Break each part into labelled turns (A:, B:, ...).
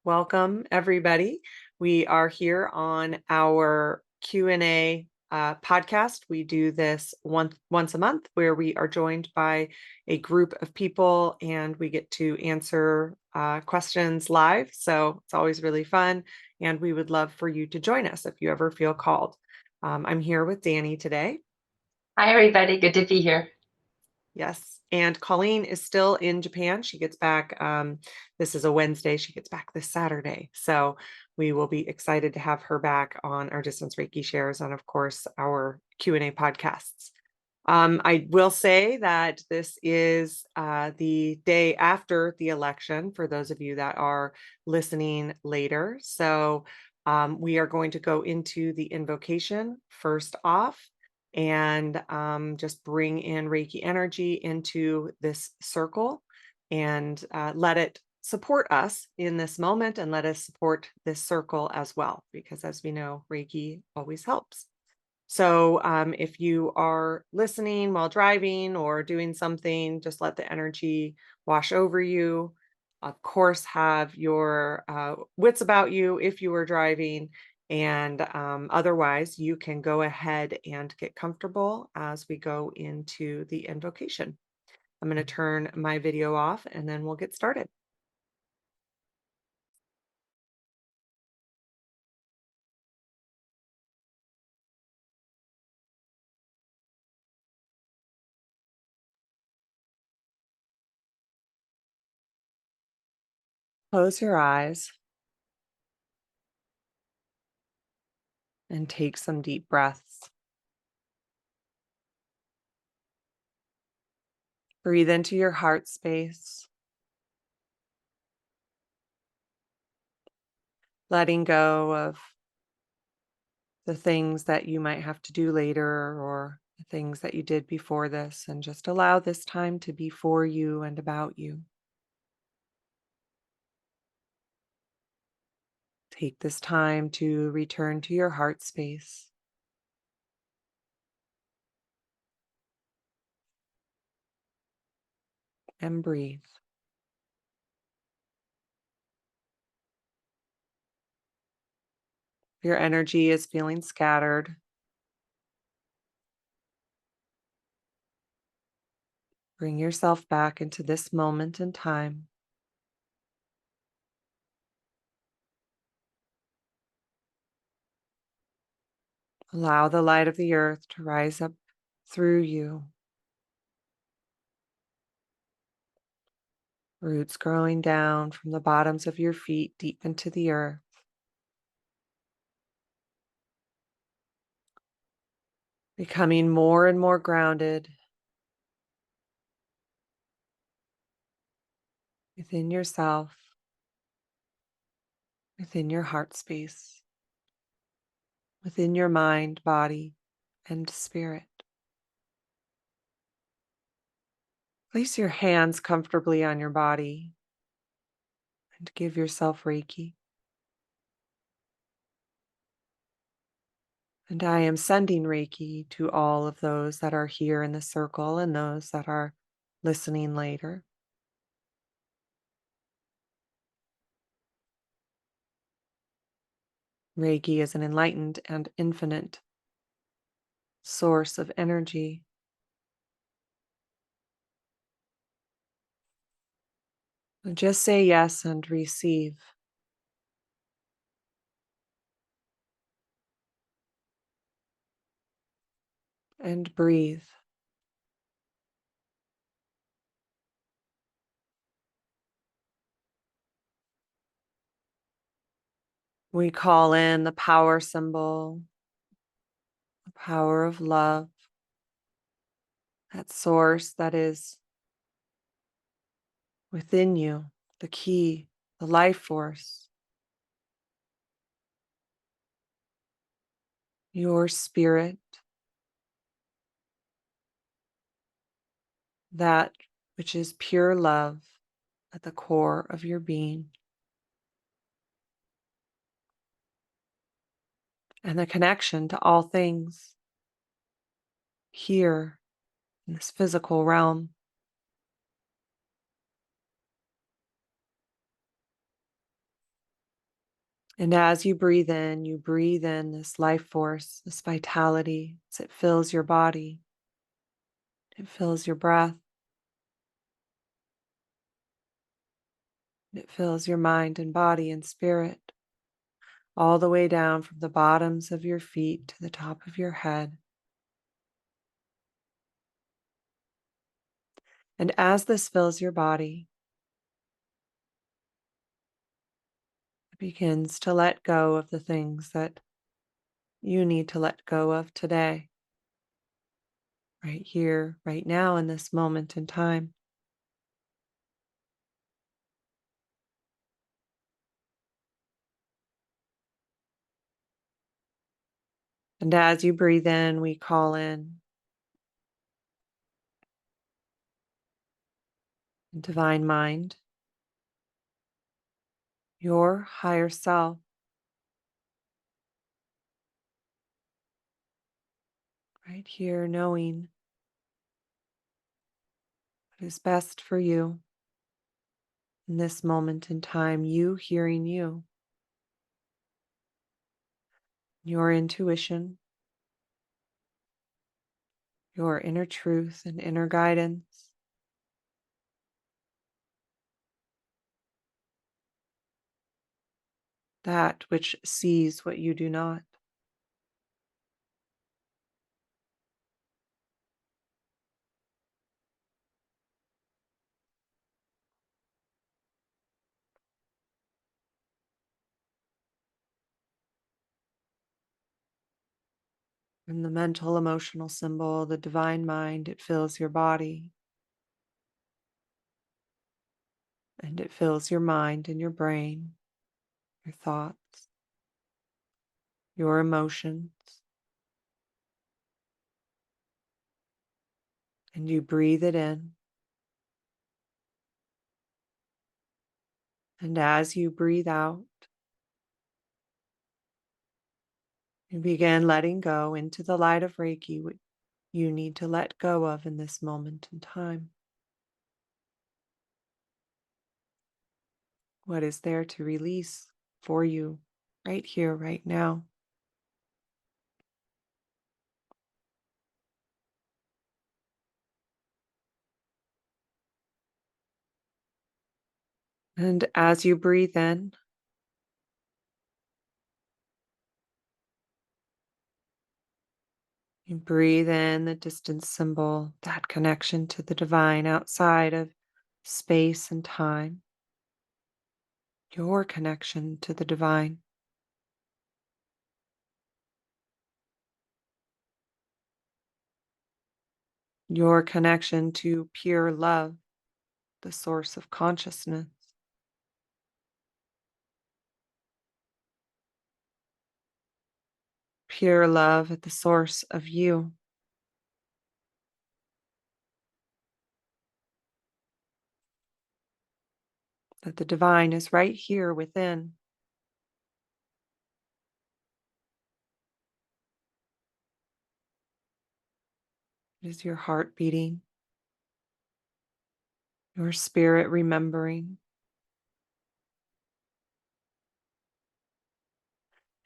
A: Welcome, everybody. We are here on our Q&A podcast. We do this once a month where we are joined by a group of people and we get to answer questions live. So it's always really fun. And we would love for you to join us if you ever feel called. I'm here with Danny today.
B: Hi, everybody. Good to be here.
A: Yes. And Colleen is still in Japan. She gets back. This is a Wednesday. She gets back this Saturday. So we will be excited to have her back on our Distance Reiki shares and, of course, our Q&A podcasts. I will say that this is the day after the election for those of you that are listening later. So we are going to go into the invocation first off and just bring in Reiki energy into this circle and let it support us in this moment and let us support this circle as well, because as we know, Reiki always helps. So if you are listening while driving or doing something, just let the energy wash over you. Of course, have your wits about you if you are driving. And otherwise, you can go ahead and get comfortable as we go into the invocation. I'm going to turn my video off and then we'll get started. Close your eyes and take some deep breaths. Breathe into your heart space, letting go of the things that you might have to do later or the things that you did before this, and just allow this time to be for you and about you. Take this time to return to your heart space and breathe. Your energy is feeling scattered. Bring yourself back into this moment in time. Allow the light of the earth to rise up through you. Roots growing down from the bottoms of your feet deep into the earth. Becoming more and more grounded within yourself, within your heart space, within your mind, body, and spirit. Place your hands comfortably on your body and give yourself Reiki. And I am sending Reiki to all of those that are here in the circle and those that are listening later. Reiki is an enlightened and infinite source of energy. So just say yes and receive. And breathe. We call in the power symbol, the power of love, that source that is within you, the key, the life force, your spirit, that which is pure love at the core of your being. And the connection to all things here in this physical realm. And as you breathe in, you breathe in this life force, this vitality as it fills your body. It fills your breath. It fills your mind and body and spirit, all the way down from the bottoms of your feet to the top of your head. And as this fills your body, it begins to let go of the things that you need to let go of today, right here, right now, in this moment in time. And as you breathe in, we call in Divine Mind, your higher self, right here, knowing what is best for you in this moment in time, you hearing you, your intuition, your inner truth and inner guidance. That which sees what you do not. And the mental, emotional symbol, the divine mind, it fills your body and it fills your mind and your brain, your thoughts, your emotions. And you breathe it in. And as you breathe out, you begin letting go into the light of Reiki, what you need to let go of in this moment in time. What is there to release for you right here, right now? And as you breathe in, you breathe in the distance symbol, that connection to the divine outside of space and time, your connection to the divine, your connection to pure love, the source of consciousness, pure love at the source of you. That the divine is right here within. It is your heart beating, your spirit remembering,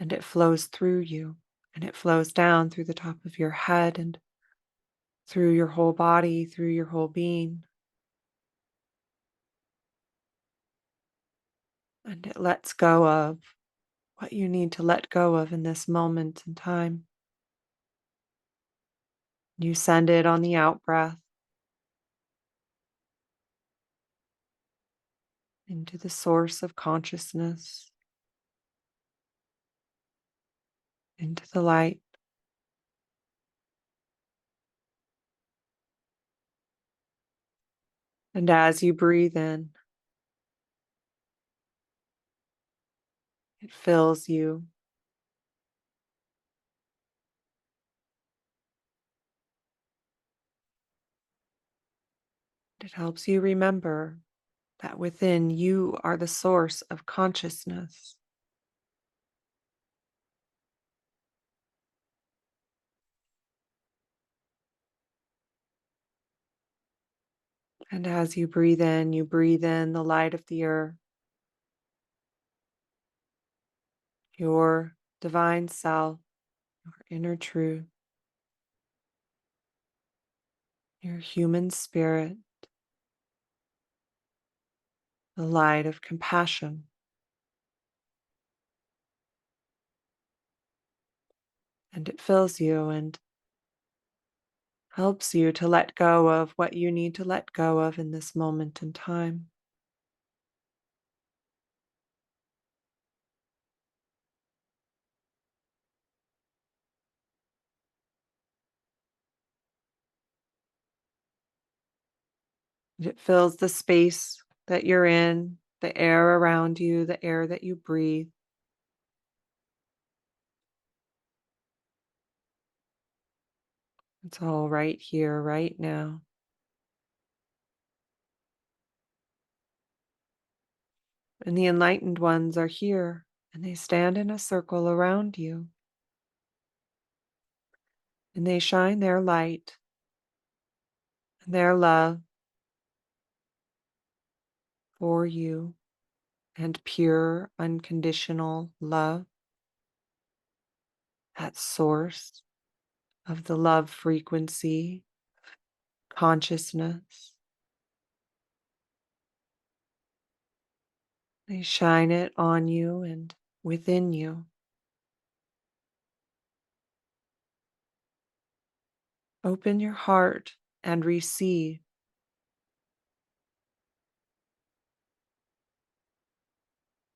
A: and it flows through you, and it flows down through the top of your head and through your whole body, through your whole being. And it lets go of what you need to let go of in this moment in time. You send it on the out breath into the source of consciousness, into the light. And as you breathe in, it fills you. It helps you remember that within you are the source of consciousness. And as you breathe in the light of the earth. your divine self, your inner truth, your human spirit, the light of compassion. And it fills you and helps you to let go of what you need to let go of in this moment in time. It fills the space that you're in, the air around you, the air that you breathe. It's all right here, right now. And the enlightened ones are here, and they stand in a circle around you. And they shine their light and their love for you, and pure, unconditional love, that source of the love frequency, consciousness. They shine it on you and within you. Open your heart and receive.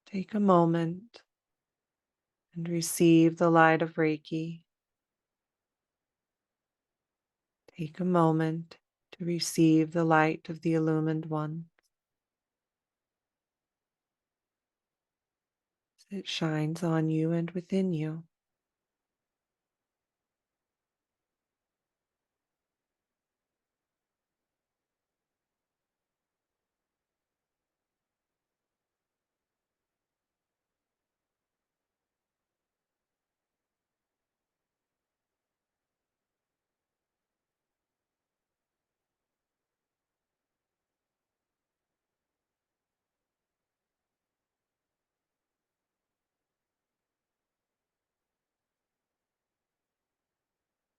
A: Take a moment and receive the light of Reiki. Take a moment to receive the light of the illumined one. It shines on you and within you.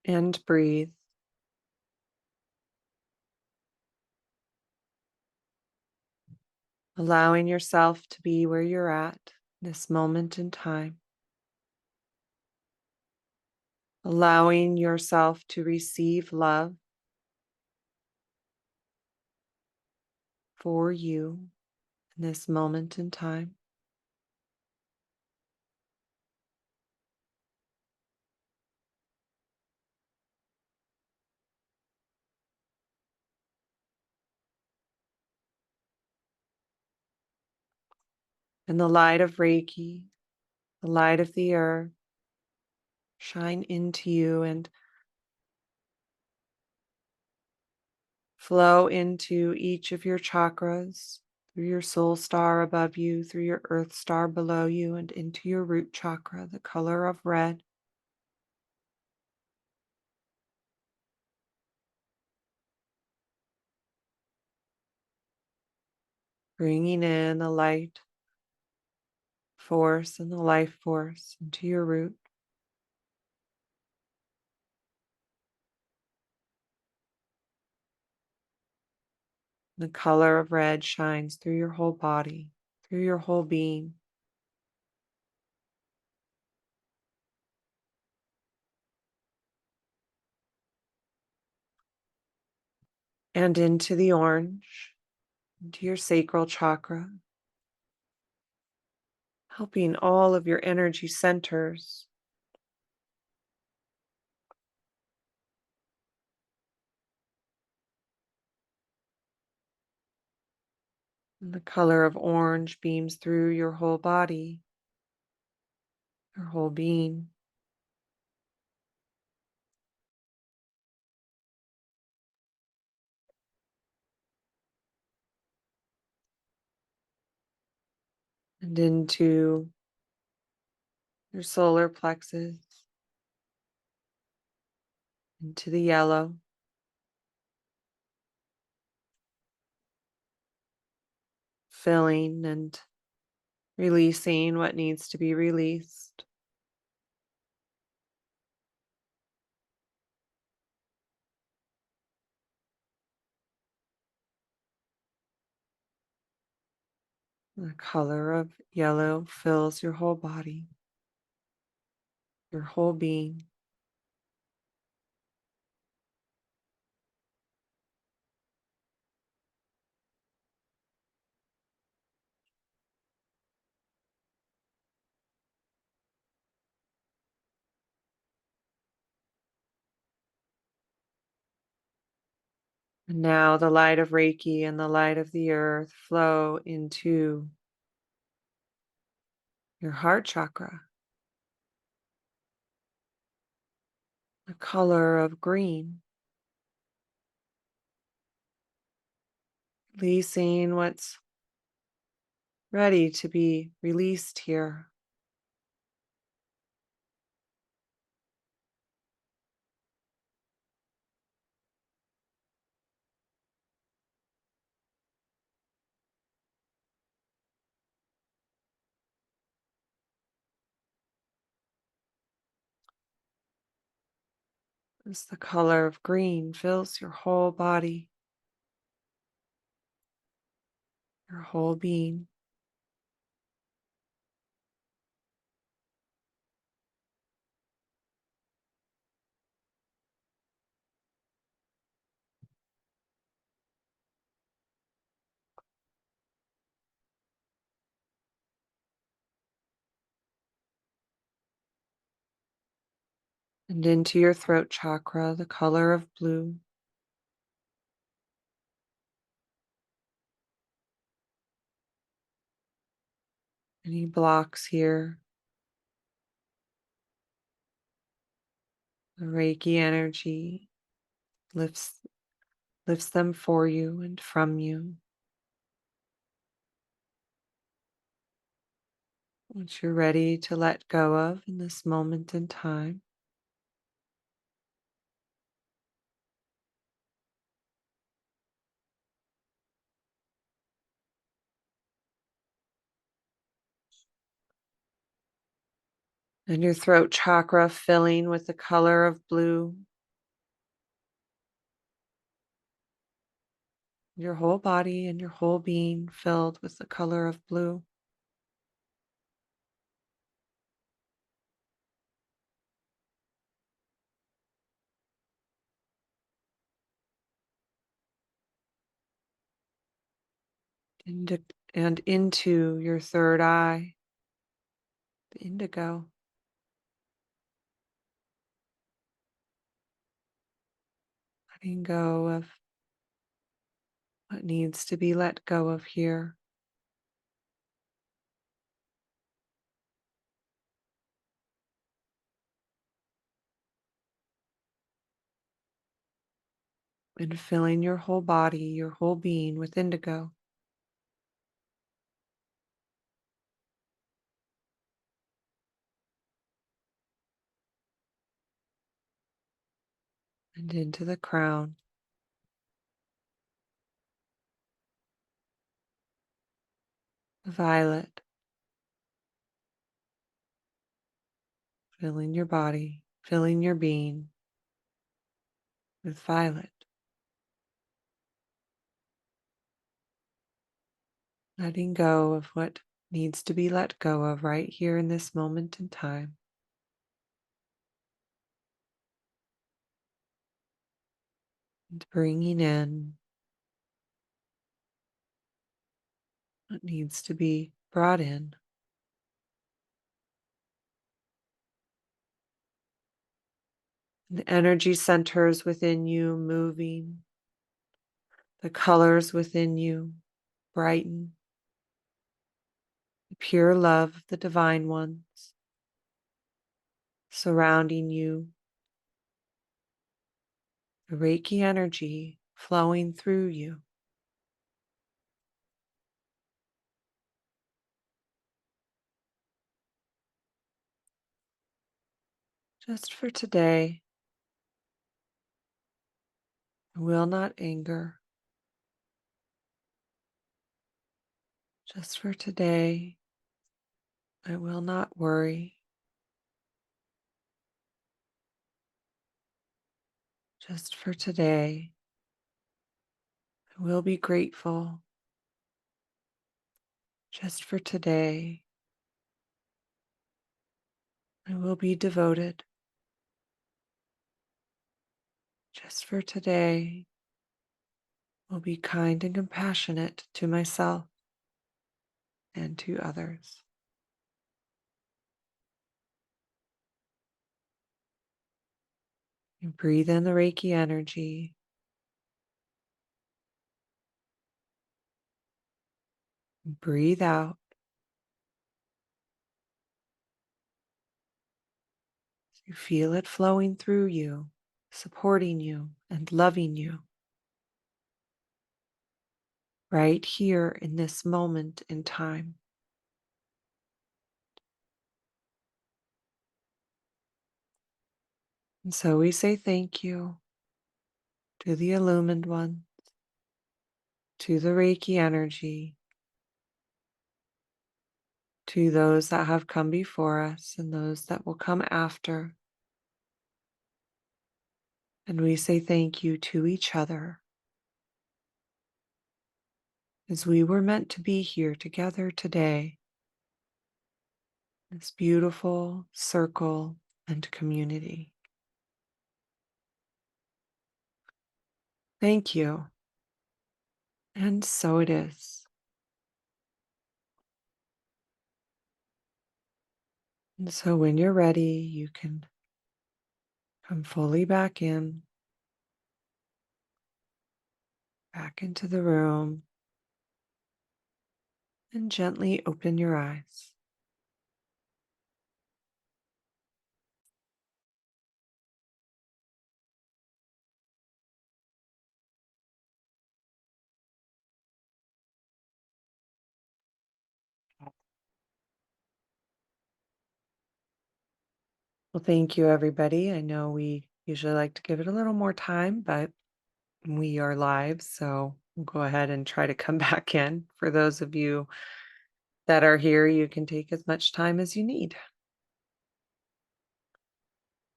A: And breathe. Allowing yourself to be where you're at this moment in time. Allowing yourself to receive love for you in this moment in time. And the light of Reiki, the light of the earth, shine into you and flow into each of your chakras, through your soul star above you, through your earth star below you, and into your root chakra, the color of red. Bringing in the light force and the life force into your root. The color of red shines through your whole body, through your whole being. And into the orange, into your sacral chakra, helping all of your energy centers and the color of orange beams through your whole body, your whole being. And into your solar plexus, into the yellow, filling and releasing what needs to be released. The color of yellow fills your whole body, your whole being. And now the light of Reiki and the light of the earth flow into your heart chakra, the color of green, releasing what's ready to be released here. As the color of green fills your whole body, your whole being. And into your throat chakra, the color of blue. Any blocks here, the Reiki energy lifts them for you and from you. What you're ready to let go of in this moment in time. And your throat chakra filling with the color of blue. Your whole body and your whole being filled with the color of blue. And into your third eye, the indigo. Letting go of what needs to be let go of here. And filling your whole body, your whole being with indigo. And into the crown. Violet, filling your body, filling your being with violet. Letting go of what needs to be let go of right here in this moment in time. And bringing in what needs to be brought in. The energy centers within you moving, the colors within you brighten, the pure love of the divine ones surrounding you, the Reiki energy flowing through you. Just for today, I will not anger. Just for today, I will not worry. Just for today, I will be grateful. Just for today, I will be devoted. Just for today, I will be kind and compassionate to myself and to others. And breathe in the Reiki energy. And breathe out. You feel it flowing through you, supporting you and loving you right here in this moment in time. And so we say thank you to the illumined one, to the Reiki energy, to those that have come before us and those that will come after. And we say thank you to each other, as we were meant to be here together today, this beautiful circle and community. Thank you. And so it is. And so when you're ready, you can come fully back into the room, and gently open your eyes. Well, thank you, everybody. I know we usually like to give it a little more time, but we are live, so we'll go ahead and try to come back in. For those of you that are here, you can take as much time as you need.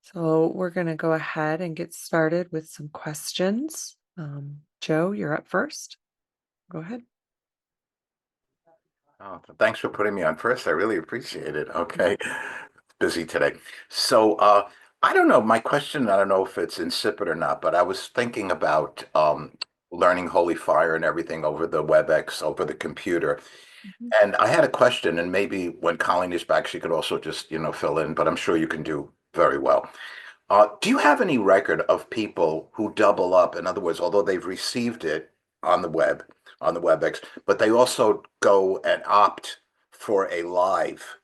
A: So we're going to go ahead and get started with some questions. Joe, you're up first. Go ahead.
C: Oh, thanks for putting me on first. I really appreciate it. Okay. Busy today. So, I don't know. My question, I don't know if it's insipid or not, but I was thinking about learning Holy Fire and everything over the WebEx, over the computer.
A: Mhm.
C: And I had a question, and maybe when Colleen is back, she could also just, fill in, but I'm sure you can do very well. Do you have any record of people who double up? In other words, although they've received it on the web, on the WebEx, but they also go and opt for a live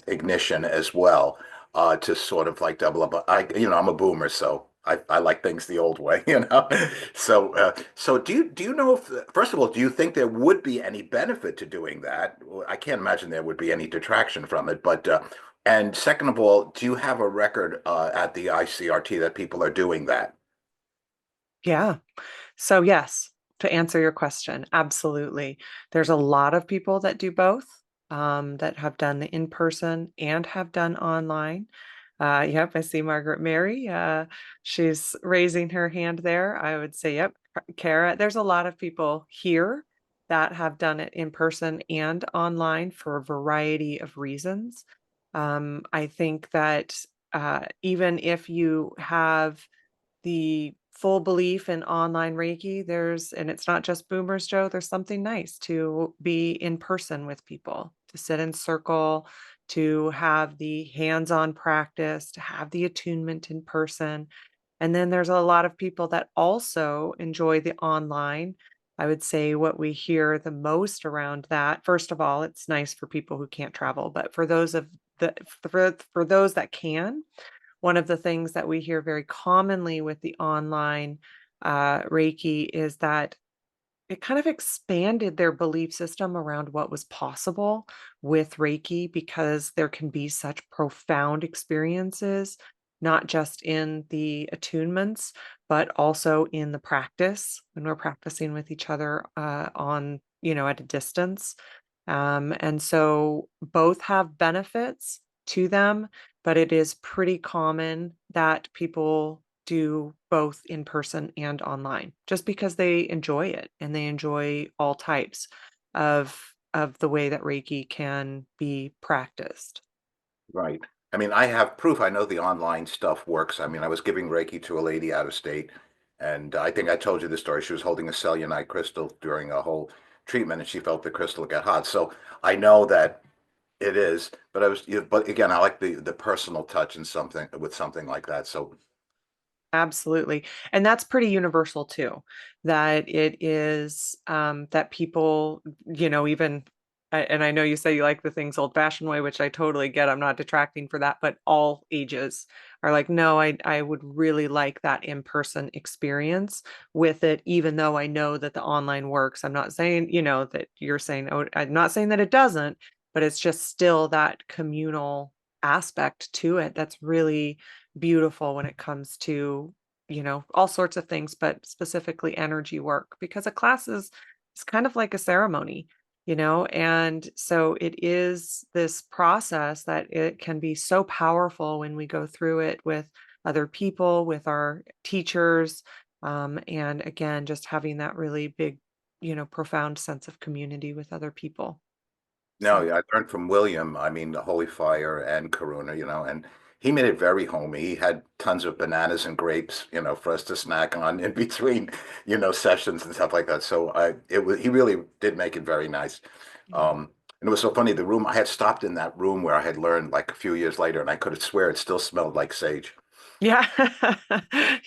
C: ignition as well, to sort of like double up. I'm a boomer, so I like things the old way, you know. So do you know if, first of all, do you think there would be any benefit to doing that? Well, I can't imagine there would be any detraction from it, but and second of all, do you have a record at the ICRT that people are doing that?
A: Yeah. So, yes, to answer your question, absolutely. There's a lot of people that do both, that have done the in person and have done online. Yep, I see Margaret Mary. She's raising her hand there. I would say, yep, Kara. There's a lot of people here that have done it in person and online for a variety of reasons. I think that even if you have the full belief in online Reiki, and it's not just boomers, Joe, there's something nice to be in person with people, to sit in circle, to have the hands-on practice, to have the attunement in person. And then there's a lot of people that also enjoy the online. I would say what we hear the most around that, first of all, it's nice for people who can't travel, but for those of the for those that can, one of the things that we hear very commonly with the online Reiki is that it kind of expanded their belief system around what was possible with Reiki, because there can be such profound experiences, not just in the attunements, but also in the practice when we're practicing with each other, at a distance. And so both have benefits to them, but it is pretty common that people do both in person and online just because they enjoy it and they enjoy all types of the way that Reiki can be practiced.
C: Right. I mean, I have proof. I know the online stuff works. I mean, I was giving Reiki to a lady out of state, and I think I told you the story. She was holding a cellulite crystal during a whole treatment, and she felt the crystal get hot. So I know that it is, but but again, I like the personal touch and something with something like that. So
A: Absolutely. And that's pretty universal too, that it is that people, even and I know you say you like the things old fashioned way, which I totally get. I'm not detracting for that, but all ages are like, no, I would really like that in-person experience with it, even though I know that the online works. I'm not saying, that you're saying, oh, I'm not saying that it doesn't, but it's just still that communal aspect to it that's really beautiful when it comes to, all sorts of things, but specifically energy work, because a class is kind of like a ceremony, and so it is this process that it can be so powerful when we go through it with other people, with our teachers, and again, just having that really big, profound sense of community with other people.
C: no,
A: So
C: yeah, I learned from William. I mean, the Holy Fire and Karuna, and he made it very homey. He had tons of bananas and grapes, for us to snack on in between, sessions and stuff like that. So he really did make it very nice.
A: yeah.
C: And it was so funny. The room I had stopped in that room where I had learned like a few years later, and I could have swear it still smelled like sage.
A: Yeah.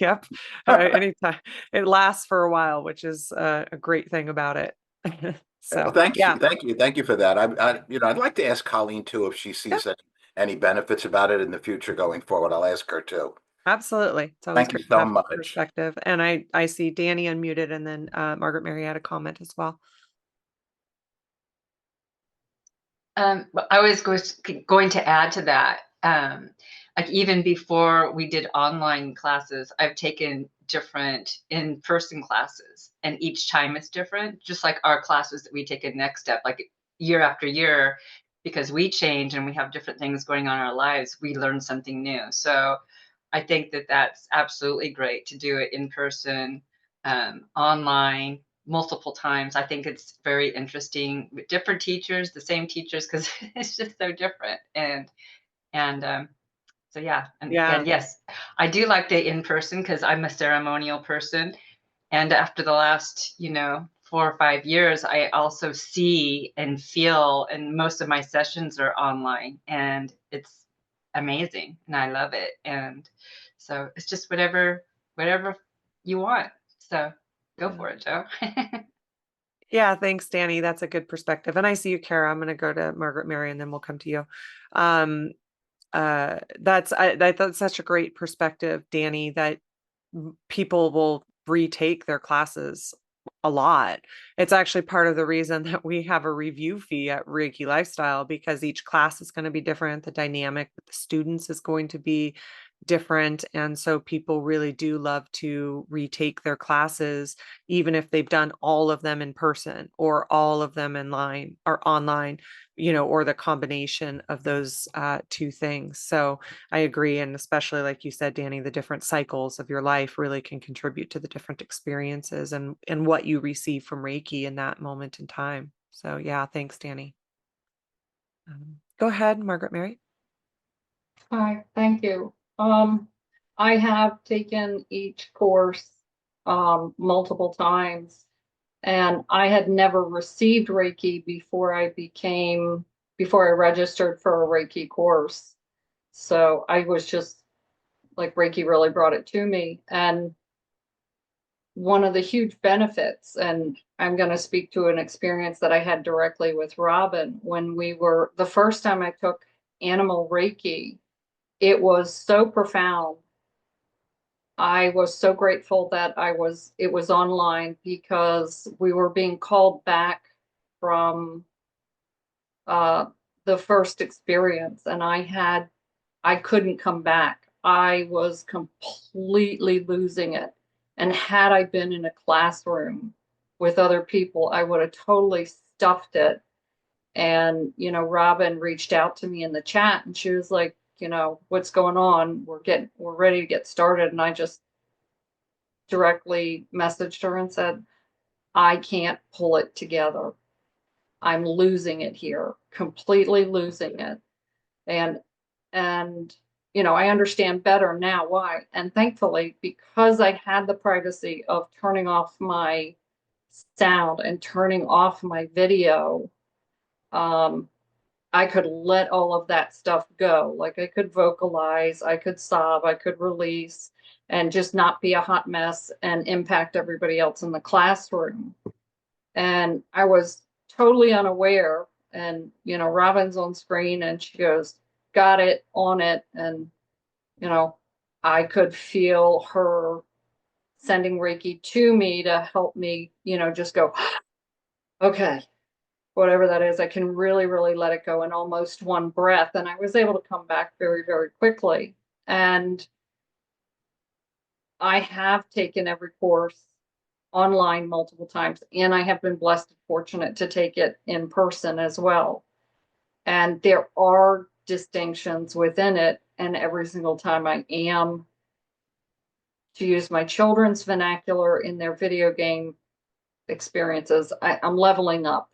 A: Yep. Anytime. It lasts for a while, which is a great thing about it.
C: Well,
A: So, yeah.
C: thank you for that. I'd like to ask Colleen too if she
A: Yeah,
C: sees any benefits about it in the future going forward. I'll ask her too.
A: absolutely. It's always
C: Thank you
A: great to
C: so
A: have her
C: much.
A: perspective. And I see Danny unmuted and then Margaret Mary had a comment as well.
B: But I was going to add to that. Like even before we did online classes, I've taken different in-person classes, and each time it's different. Just like our classes that we take in Next Step, like year after year, because we change and we have different things going on in our lives, we learn something new. So I think that that's absolutely great to do it in person, online, multiple times. I think it's very interesting with different teachers, the same teachers, because it's just so different. And so yeah, and
A: Yeah.
B: yes, I do like the in person because I'm a ceremonial person. And after the last, 4 or 5 years, I also see and feel, and most of my sessions are online, and it's amazing, and I love it. And so it's just whatever you want. So go
A: Yeah.
B: for it, Joe.
A: Yeah, thanks, Danny. That's a good perspective. And I see you, Kara. I'm going to go to Margaret Mary and then we'll come to you. Um, that's such a great perspective, Danny, that people will retake their classes a lot. It's actually part of the reason that we have a review fee at Reiki Lifestyle, because each class is going to be different. The dynamic with the students is going to be different. And so people really do love to retake their classes, even if they've done all of them in person or all of them in line or online, or the combination of those two things. So I agree. And especially like you said, Danny, the different cycles of your life really can contribute to the different experiences and what you receive from Reiki in that moment in time. So yeah, thanks, Danny. Go ahead, Margaret Mary.
D: Hi, thank you. I have taken each course multiple times, and I had never received Reiki before I registered for a Reiki course. So I was just like, Reiki really brought it to me. And one of the huge benefits, and I'm going to speak to an experience that I had directly with Robyn when the first time I took animal Reiki, it was so profound. I was so grateful that it was online, because we were being called back from uh, the first experience, and I couldn't come back. I was completely losing it. And had I been in a classroom with other people, I would have totally stuffed it. And, Robyn reached out to me in the chat and she was like, what's going on? We're ready to get started. And I just directly messaged her and said, I can't pull it together. I'm losing it here, completely losing it. And I understand better now why. And thankfully, because I had the privacy of turning off my sound and turning off my video, I could let all of that stuff go. Like I could vocalize, I could sob, I could release, and just not be a hot mess and impact everybody else in the classroom. And I was totally unaware. And, Robyn's on screen and she goes, got it, on it. And, I could feel her sending Reiki to me to help me, just go, okay, whatever that is, I can really, really let it go in almost one breath. And I was able to come back very, very quickly. And I have taken every course online multiple times, and I have been blessed and fortunate to take it in person as well. And there are distinctions within it. And every single time I am, to use my children's vernacular in their video game experiences, I'm leveling up.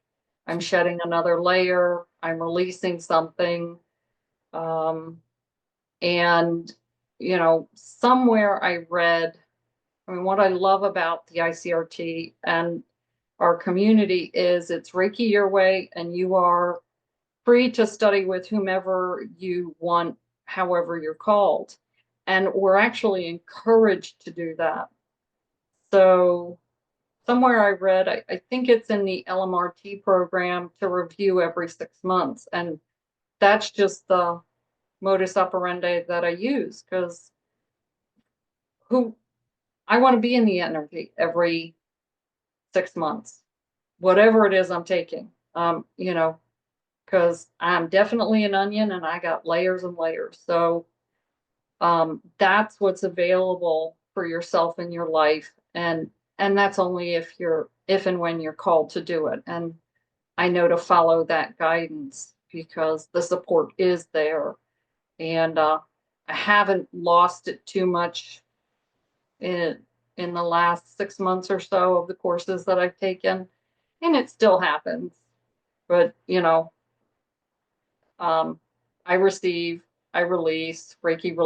D: I'm shedding another layer. I'm releasing something. And, somewhere I read, what I love about the ICRT and our community is it's Reiki your way, and you are free to study with whomever you want, however you're called. And we're actually encouraged to do that. So somewhere I read, I think it's in the LMRT program, to review every 6 months. And that's just the modus operandi that I use, because I want to be in the energy every 6 months, whatever it is I'm taking, because I'm definitely an onion and I got layers and layers. So that's what's available for yourself in your life. And that's only if and when you're called to do it. And I know to follow that guidance, because the support is there. And I haven't lost it too much in the last 6 months or so of the courses that I've taken. And it still happens. But, I receive, I release, Reiki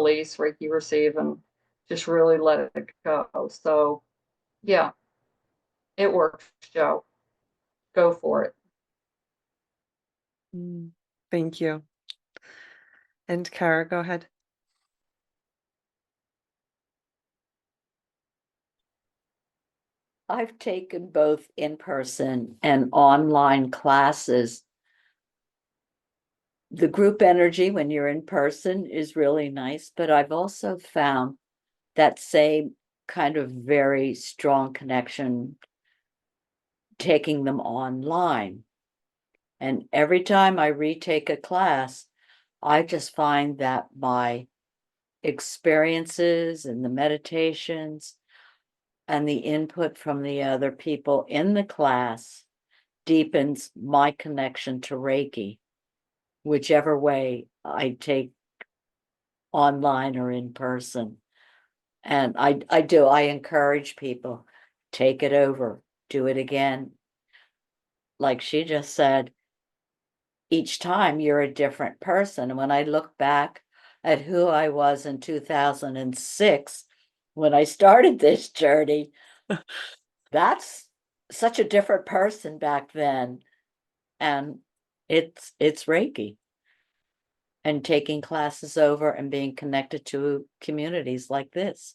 D: receive, and just really let it go. So yeah, it works, Joe. Go for it.
A: Thank you. And Kara, go ahead.
E: I've taken both in-person and online classes. The group energy when you're in person is really nice, but I've also found that same kind of very strong connection taking them online. And every time I retake a class, I just find that my experiences and the meditations and the input from the other people in the class deepens my connection to Reiki, whichever way I take, online or in person. And I encourage people, take it over, do it again. Like she just said, each time you're a different person. And when I look back at who I was in 2006, when I started this journey, that's such a different person back then. And it's Reiki. And taking classes over and being connected to communities like this.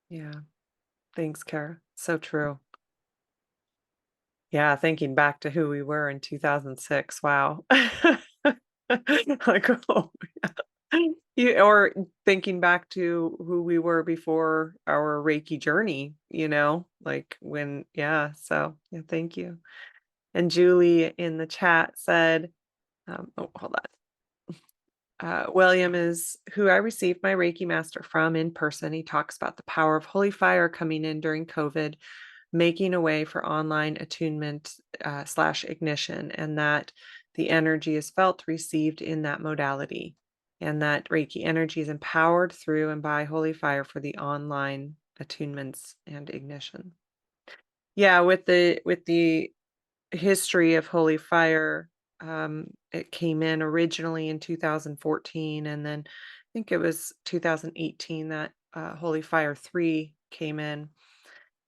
A: Yeah. Thanks, Kara. So true. Yeah, thinking back to who we were in 2006. Wow. Like, oh, yeah. Or thinking back to who we were before our Reiki journey, like when, yeah. So yeah, thank you. And Julie in the chat said, oh, hold on. William is who I received my Reiki master from in person. He talks about the power of holy fire coming in during COVID. making a way for online attunement / ignition, and that the energy is felt received in that modality, and that Reiki energy is empowered through and by holy fire for the online attunements and ignition. Yeah, with the history of holy fire, it came in originally in 2014, and then I think it was 2018 that Holy Fire 3 came in.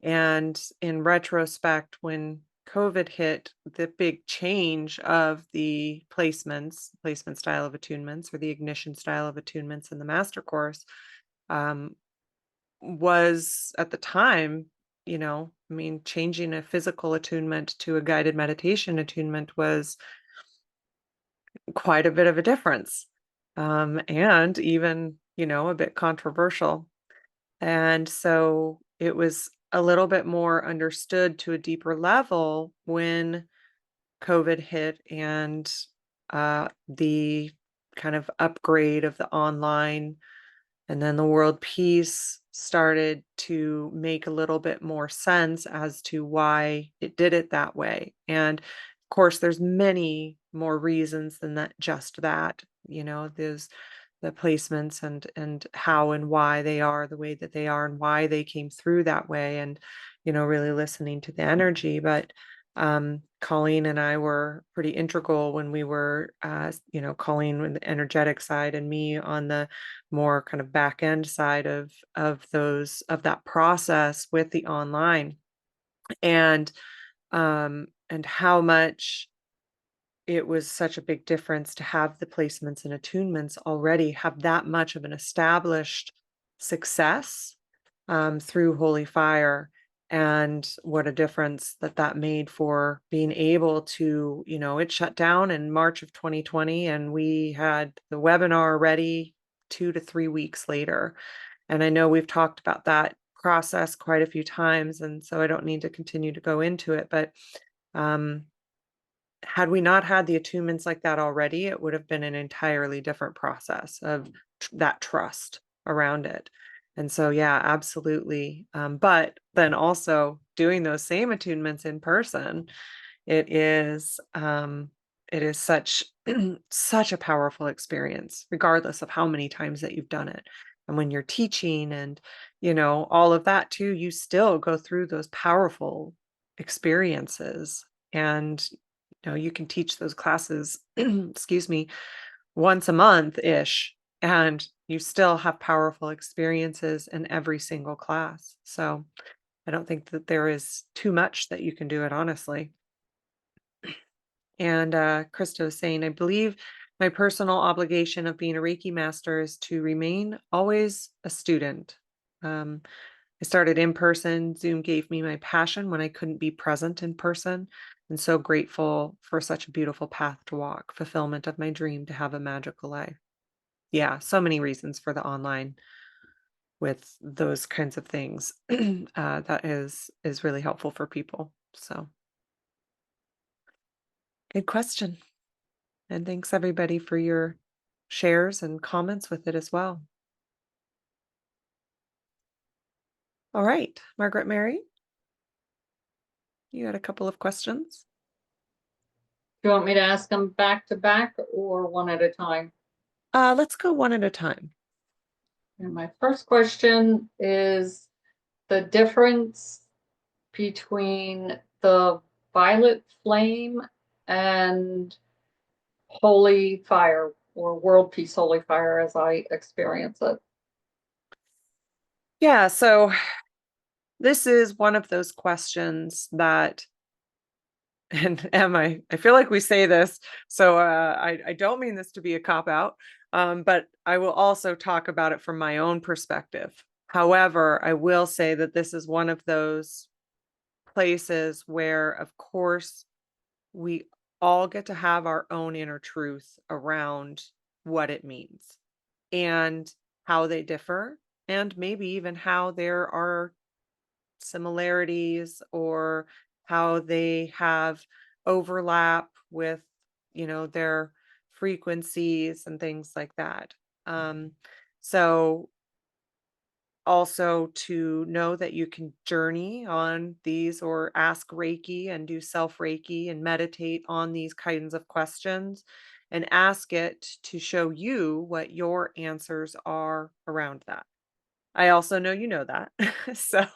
A: And in retrospect, when COVID hit, the big change of the placement style of attunements, or the ignition style of attunements in the master course, um, was at the time, I mean, changing a physical attunement to a guided meditation attunement was quite a bit of a difference, and even, a bit controversial. And so it was a little bit more understood to a deeper level when COVID hit, and the kind of upgrade of the online, and then the world peace started to make a little bit more sense as to why it did it that way. And of course, there's many more reasons than that, just that, there's the placements, and how and why they are the way that they are, and why they came through that way, and really listening to the energy. But Colleen and I were pretty integral when we were, Colleen on the energetic side, and me on the more kind of back end side of that process with the online, and how much it was such a big difference to have the placements and attunements already have that much of an established success through Holy Fire, and what a difference that made for being able to, it shut down in March of 2020, and we had the webinar ready 2 to 3 weeks later. And I know we've talked about that process quite a few times, and so I don't need to continue to go into it, but um, had we not had the attunements like that already, it would have been an entirely different process of that trust around it. And so, yeah, absolutely. But then also doing those same attunements in person, it is such such a powerful experience, regardless of how many times that you've done it. And when you're teaching, and all of that too, you still go through those powerful experiences. And you can teach those classes, excuse me, once a month ish, and you still have powerful experiences in every single class. So I don't think that there is too much that you can do it, honestly. And Krista was saying, I believe my personal obligation of being a Reiki master is to remain always a student. I started in person. Zoom gave me my passion when I couldn't be present in person. And so grateful for such a beautiful path to walk, fulfillment of my dream to have a magical life. Yeah, so many reasons for the online with those kinds of things. That is really helpful for people. So good question. And thanks everybody for your shares and comments with it as well. All right, Margaret Mary, you had a couple of questions.
D: Do you want me to ask them back to back or one at a time?
A: Let's go one at a time.
D: And my first question is the difference between the violet flame and holy fire, or world peace holy fire, as I experience it.
A: Yeah, so this is one of those questions that, and Emma, I feel like we say this, so I don't mean this to be a cop-out, but I will also talk about it from my own perspective. However, I will say that this is one of those places where, of course, we all get to have our own inner truth around what it means, and how they differ, and maybe even how there are similarities, or how they have overlap with their frequencies and things like that. So also to know that you can journey on these or ask Reiki and do self Reiki and meditate on these kinds of questions and ask it to show you what your answers are around that. I also know you know that. So,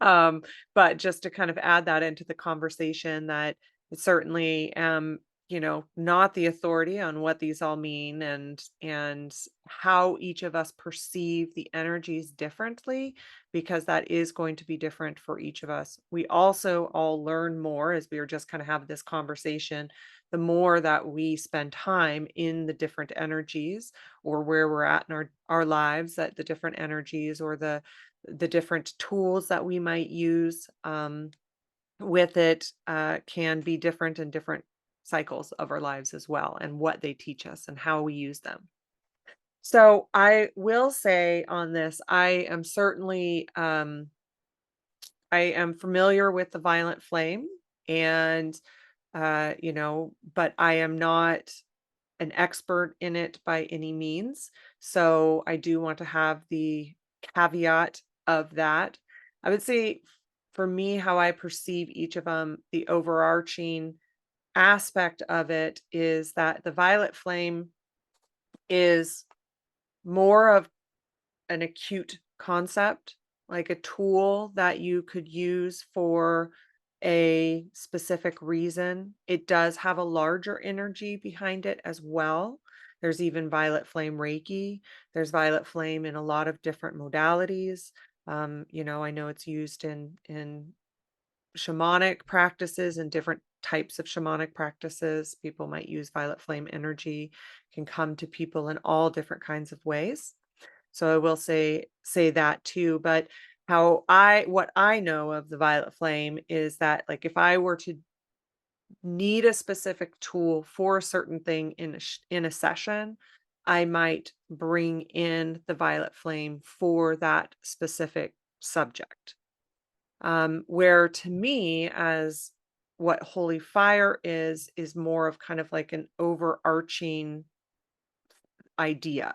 A: um, but just to kind of add that into the conversation that certainly not the authority on what these all mean and how each of us perceive the energies differently, because that is going to be different for each of us. We also all learn more as we are just kind of have this conversation, the more that we spend time in the different energies or where we're at in our lives, that the different energies or the different tools that we might use with it can be different in different cycles of our lives as well, and what they teach us and how we use them. So I will say on this, I am certainly I am familiar with the violet flame, and but I am not an expert in it by any means. So I do want to have the caveat of that. I would say for me, how I perceive each of them, the overarching aspect of it is that the violet flame is more of an acute concept, like a tool that you could use for a specific reason. It does have a larger energy behind it as well. There's even violet flame Reiki. There's violet flame in a lot of different modalities. I know it's used in shamanic practices and different types of shamanic practices. People might use violet flame energy, can come to people in all different kinds of ways. So I will say that too. But what I know of the violet flame is that, like, if I were to need a specific tool for a certain thing in a session, I might bring in the violet flame for that specific subject. Where to me, as what holy fire is more of kind of like an overarching idea,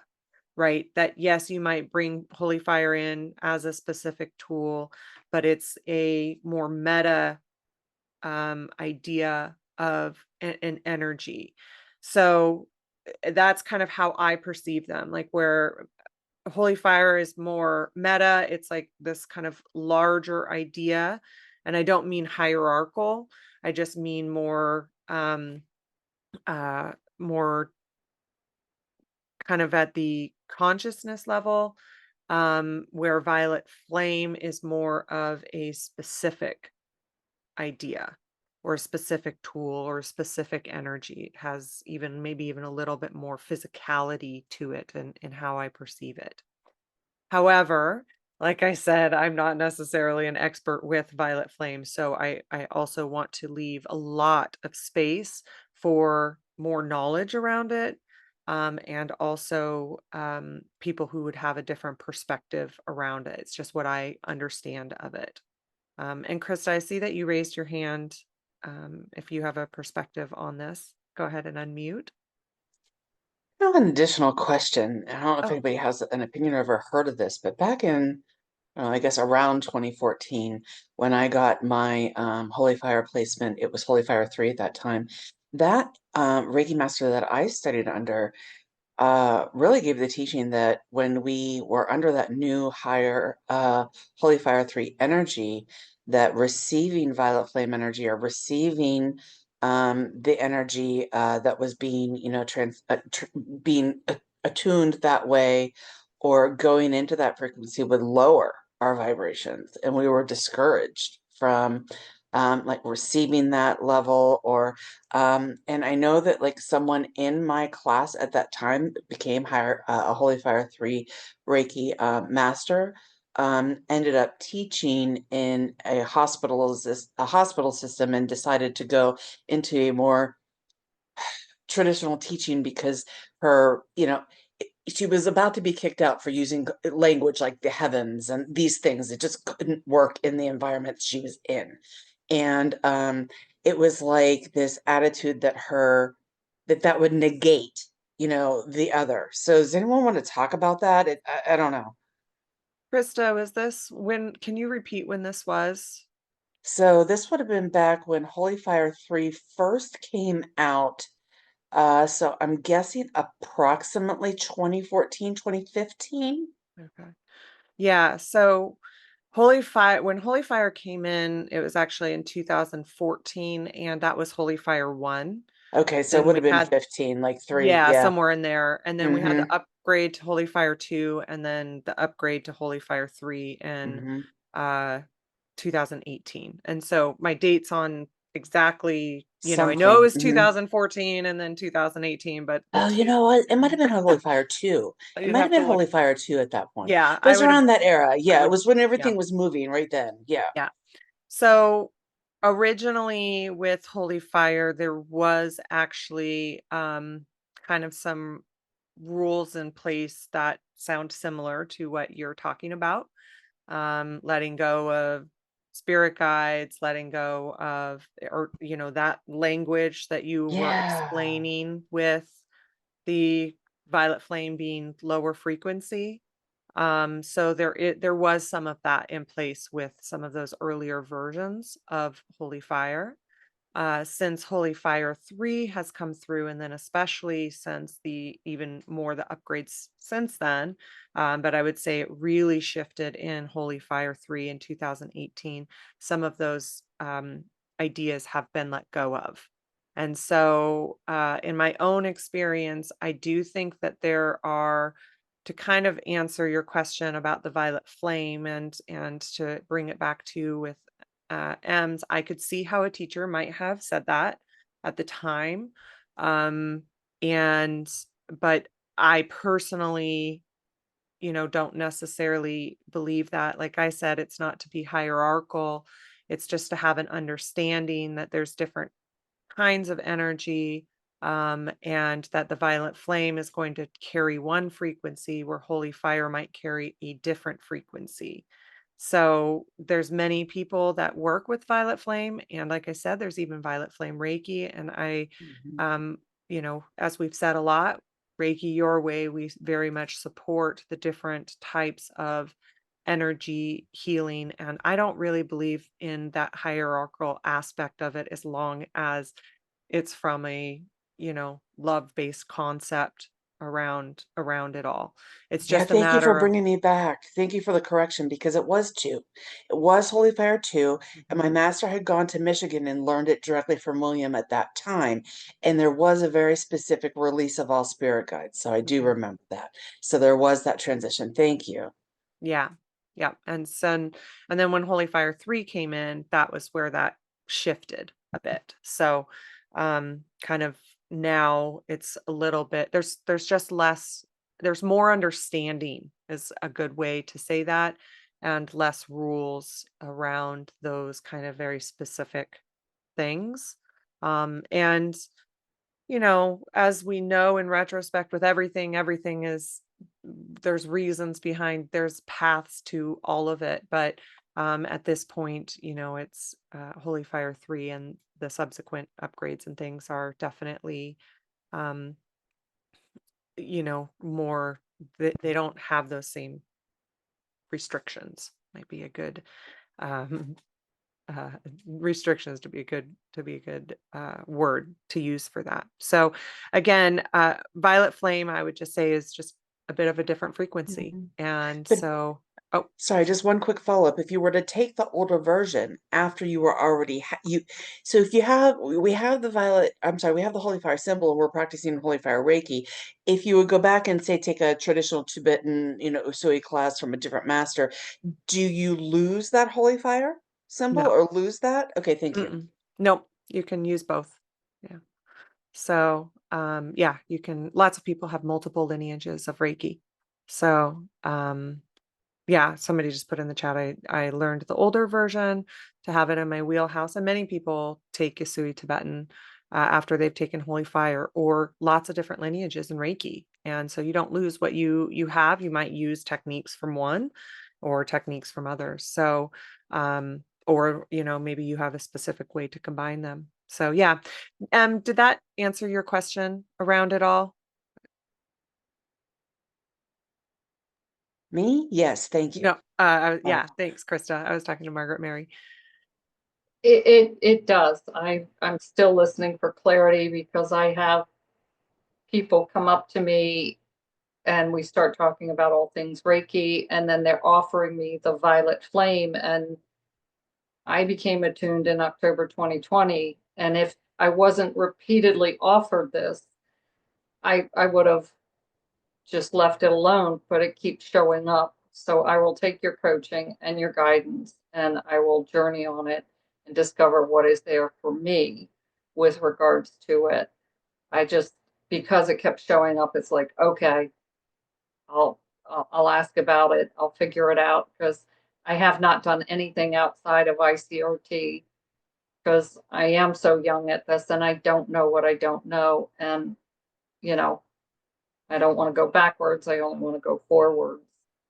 A: right? That yes, you might bring holy fire in as a specific tool, but it's a more meta idea of an energy. So that's kind of how I perceive them, like where holy fire is more meta. It's like this kind of larger idea. And I don't mean hierarchical. I just mean more kind of at the consciousness level, where violet flame is more of a specific idea or a specific tool or a specific energy. It has maybe even a little bit more physicality to it in how I perceive it. However, like I said, I'm not necessarily an expert with violet flame, so I also want to leave a lot of space for more knowledge around it, and also people who would have a different perspective around it. It's just what I understand of it. And Krista, I see that you raised your hand. If you have a perspective on this, go ahead and unmute.
F: I have an additional question. I don't know if
A: Oh,
F: anybody has an opinion or ever heard of this, but back in, I guess around 2014, when I got my Holy Fire placement, it was Holy Fire 3 at that time. That Reiki master that I studied under really gave the teaching that when we were under that new higher Holy Fire 3 energy, that receiving violet flame energy or receiving the energy that was being, being attuned that way or going into that frequency would lower our vibrations. And we were discouraged from like receiving that level or and I know that like someone in my class at that time became a Holy Fire 3 Reiki master, ended up teaching in a hospital system and decided to go into a more traditional teaching because her, she was about to be kicked out for using language like the heavens and these things. It just couldn't work in the environment she was in. And it was like this attitude that would negate, the other. So does anyone want to talk about that? I don't know.
A: Krista, is this can you repeat when this was?
F: So this would have been back when Holy Fire 3 first came out. So I'm guessing approximately 2014, 2015.
A: Okay. Yeah, so Holy Fire, when Holy Fire came in, it was actually in 2014, and that was Holy Fire 1.
F: Okay, so it
A: Then
F: would
A: we
F: have been
A: had
F: 15, like 3,
A: Yeah,
F: yeah.
A: somewhere in there. And then we had
F: Mm-hmm.
A: the upgrade to Holy Fire 2 and then the upgrade to Holy Fire 3 in
F: Mm-hmm.
A: 2018. And so my dates on exactly, I know it
F: Something.
A: was
F: Mm-hmm.
A: 2014 and then 2018, but the
F: Oh, you
A: two,
F: know what? It might have been Holy Fire 2. It
A: you'd
F: might have
A: have to
F: been
A: look.
F: Holy Fire 2 at that point.
A: Yeah,
F: But it's around that era.
A: I
F: Yeah, it
A: would,
F: was when
A: yeah.
F: everything was moving right then. Yeah.
A: Yeah. So originally with Holy Fire, there was actually kind of some rules in place that sound similar to what you're talking about. Letting go of spirit guides, letting go of, or, that language that you were
F: Yeah.
A: explaining with the violet flame being lower frequency. So there was some of that in place with some of those earlier versions of Holy Fire. Since Holy Fire 3 has come through, and then especially since even more the upgrades since then, but I would say it really shifted in Holy Fire 3 in 2018. Some of those ideas have been let go of. And so, in my own experience, I do think that there are, to kind of answer your question about the violet flame and to bring it back to with M's, I could see how a teacher might have said that at the time. Um, and but I personally, don't necessarily believe that. Like I said, it's not to be hierarchical. It's just to have an understanding that there's different kinds of energy, and that the violet flame is going to carry one frequency where holy fire might carry a different frequency. So there's many people that work with violet flame, and like I said, there's even violet flame Reiki. And
F: Mhm.
A: um, as we've said a lot, Reiki Your Way, we very much support the different types of energy healing. And I don't really believe in that hierarchical aspect of it, as long as it's from a, love-based concept around it all. It's
F: Yeah,
A: just a
F: thank you for
A: matter of
F: bringing me back. Thank you for the correction because it was 2. It was Holy Fire 2, and my master had gone to Michigan and learned it directly from William at that time. And there was a very specific release of all spirit guides. So I do
A: Mhm.
F: remember that. So there was that transition. Thank you.
A: Yeah. Yeah. And then when Holy Fire 3 came in, that was where that shifted a bit. So kind of now it's a little bit, there's just less, there's more understanding is a good way to say that, and less rules around those kind of very specific things. And as we know in retrospect with everything is, there's reasons behind, there's paths to all of it. But at this point, it's Holy Fire 3 and the subsequent upgrades and things are definitely, um, more, they don't have those same restrictions, might be a good, um, uh, restrictions to be a good word to use for that. So again, violet flame, I would just say, is just a bit of a different frequency.
F: Mhm.
A: And
F: But
A: so, oh,
F: sorry, just one quick follow-up. If you were to take the older version after you were already so if you have we have the we have the Holy Fire symbol and we're practicing Holy Fire Reiki. If you would go back and say take a traditional Tibetan, Usui class from a different master, do you lose that Holy Fire symbol
A: no,
F: or lose that? Okay, thank you.
A: nope, you can use both. Yeah. So, yeah, you can, lots of people have multiple lineages of Reiki. So, yeah, somebody just put in the chat, I learned the older version to have it in my wheelhouse, and many people take Usui Tibetan after they've taken Holy Fire or lots of different lineages in Reiki. And so you don't lose what you have. You might use techniques from one or techniques from others. So, or maybe you have a specific way to combine them. So yeah. Did that answer your question around it all?
F: Me? Yes, thank you.
A: No,
F: Oh.
A: yeah, thanks, Krista. I was talking to Margaret Mary.
D: It does. I'm still listening for clarity because I have people come up to me and we start talking about all things Reiki, and then they're offering me the violet flame, and I became attuned in October 2020. And if I wasn't repeatedly offered this, I would have just left it alone, but it keeps showing up. So I will take your coaching and your guidance, and I will journey on it and discover what is there for me with regards to it. I just, because it kept showing up, it's like, okay, I'll ask about it. I'll figure it out, because I have not done anything outside of ICRT, because I am so young at this and I don't know what I don't know. And, you know, I don't want to go backwards. I only want to go forwards.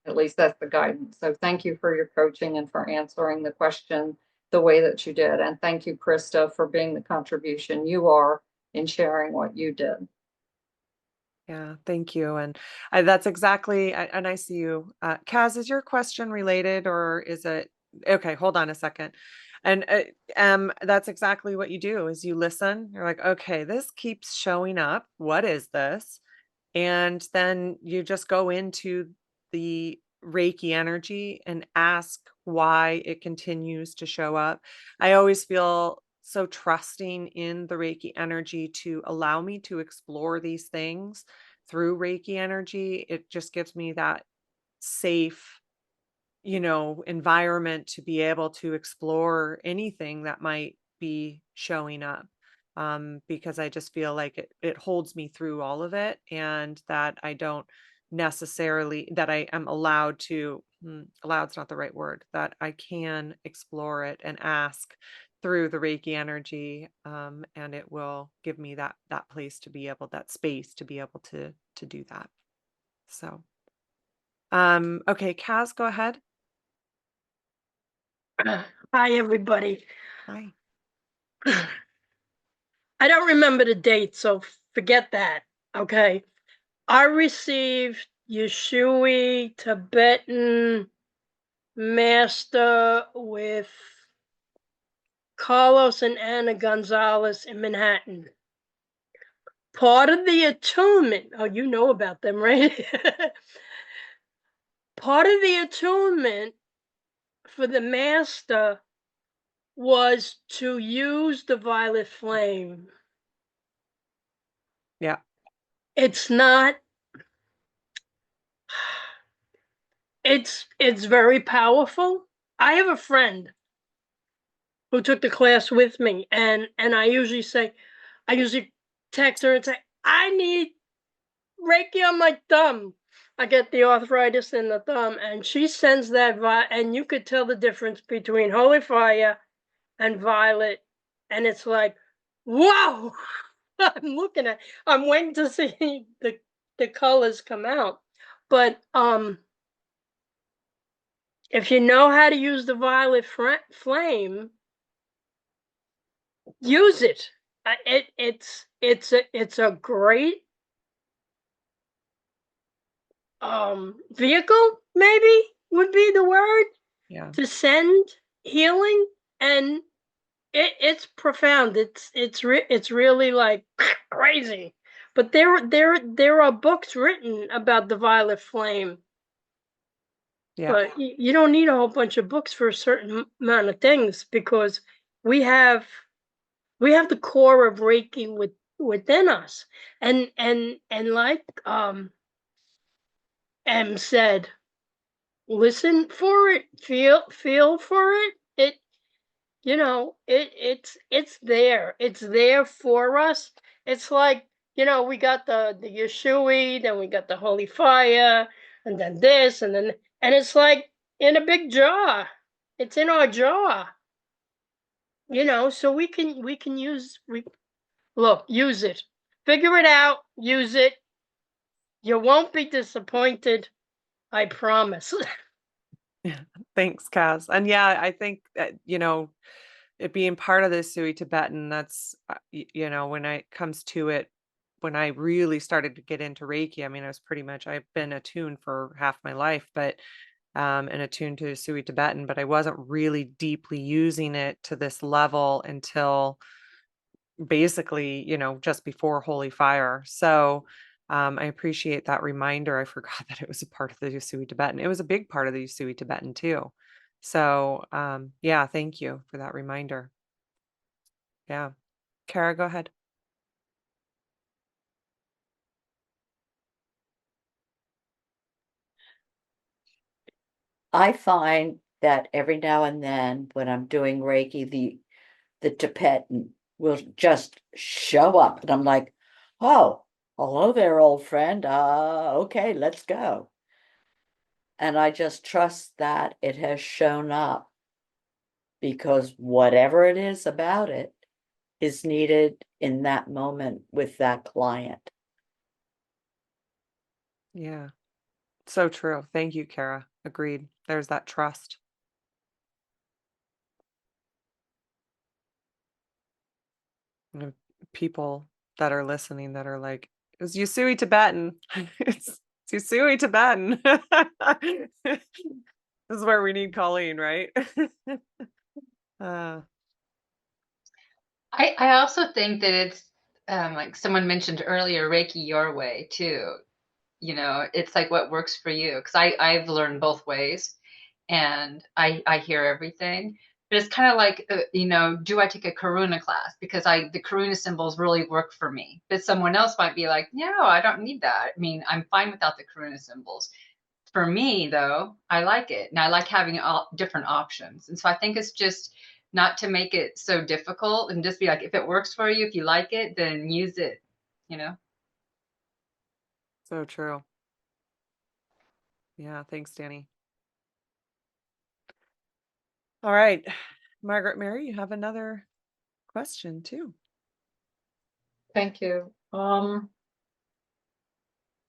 D: At least that's the guidance. So thank you for your coaching and for answering the question the way that you did. And thank you, Krista, for being the contribution you are in sharing what you did.
A: Yeah, thank you. And that's exactly, and I see you. Kaz, is your question related or is it, okay, hold on a second. And that's exactly what you do is you listen. You're like, okay, this keeps showing up. What is this? And then you just go into the Reiki energy and ask why it continues to show up. I always feel so trusting in the Reiki energy to allow me to explore these things through Reiki energy. It just gives me that safe, environment to be able to explore anything that might be showing up. Because I just feel like it holds me through all of it, and that I don't necessarily, that I am allowed to, allowed's not the right word, that I can explore it and ask through the Reiki energy. And it will give me that place to be able, that space to be able to do that. So, okay, Kaz, go ahead.
G: Hi, everybody.
A: Hi.
G: I don't remember the date, so forget that. Okay. I received Usui Tibetan Master with Carlos and Anna Gonzalez in Manhattan. Part of the attunement, oh, you know about them, right? Part of the attunement for the master was to use the violet flame.
A: Yeah.
G: It's not, it's very powerful. I have a friend who took the class with me, and I usually text her and say, I need Reiki on my thumb. I get the arthritis in the thumb, and she sends that and you could tell the difference between holy fire and violet, and it's like, whoa. I'm waiting to see the colors come out. But if you know how to use the violet flame, use it. It's a great vehicle, maybe would be the word,
A: Yeah.
G: to send healing, and it's profound. It's really like crazy. But there are books written about the violet flame.
A: Yeah.
G: But you don't need a whole bunch of books for a certain amount of things, because we have the core of Reiki within us, and like M said, listen for it, feel for it. It's there. It's there for us. It's like, we got the Usui, then we got the holy fire, and then this, and it's like in a big jar. It's in our jar. So we can use use it. Figure it out, use it. You won't be disappointed. I promise.
A: Thanks, Kaz. And yeah, I think that, it being part of the Usui Tibetan, that's, when it comes to it, when I really started to get into Reiki, I mean, I've been attuned for half my life, but and attuned to Usui Tibetan, but I wasn't really deeply using it to this level until basically, just before Holy Fire. So I appreciate that reminder. I forgot that it was a part of the Usui Tibetan. It was a big part of the Usui Tibetan too. So yeah, thank you for that reminder. Yeah. Kara, go ahead.
E: I find that every now and then when I'm doing Reiki, the Tibetan will just show up and I'm like, oh, hello there, old friend. Okay, let's go. And I just trust that it has shown up because whatever it is about it is needed in that moment with that client.
A: Yeah. So true. Thank you, Kara. Agreed. There's that trust. And people that are listening that are like, it's Usui Tibetan. it's Usui Tibetan. This is where we need Colleen, right? uh,
B: I also think that it's like someone mentioned earlier, Reiki your way too. It's like what works for you. Because I've learned both ways, and I hear everything. But it's kind of like, do I take a Karuna class? Because the Karuna symbols really work for me. But someone else might be like, no, I don't need that. I mean, I'm fine without the Karuna symbols. For me, though, I like it. And I like having all different options. And so I think it's just not to make it so difficult and just be like, if it works for you, if you like it, then use it, you know?
A: so true. Yeah, thanks, Danny. All right. Margaret Mary, you have another question too.
D: Thank you.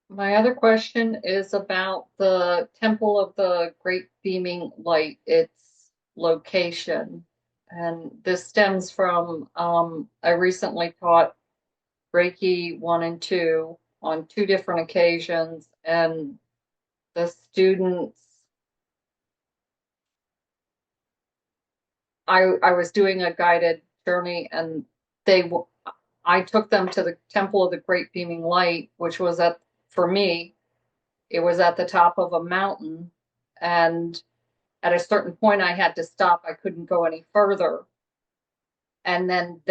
D: My other question is about the Temple of the Great Beaming Light, its location. And this stems from, I recently taught Reiki 1 and 2 on 2 different occasions, and the students, I was doing a guided journey, and I took them to the Temple of the Great Beaming Light, which was for me, it was at the top of a mountain, and at a certain point I had to stop. I couldn't go any further. And then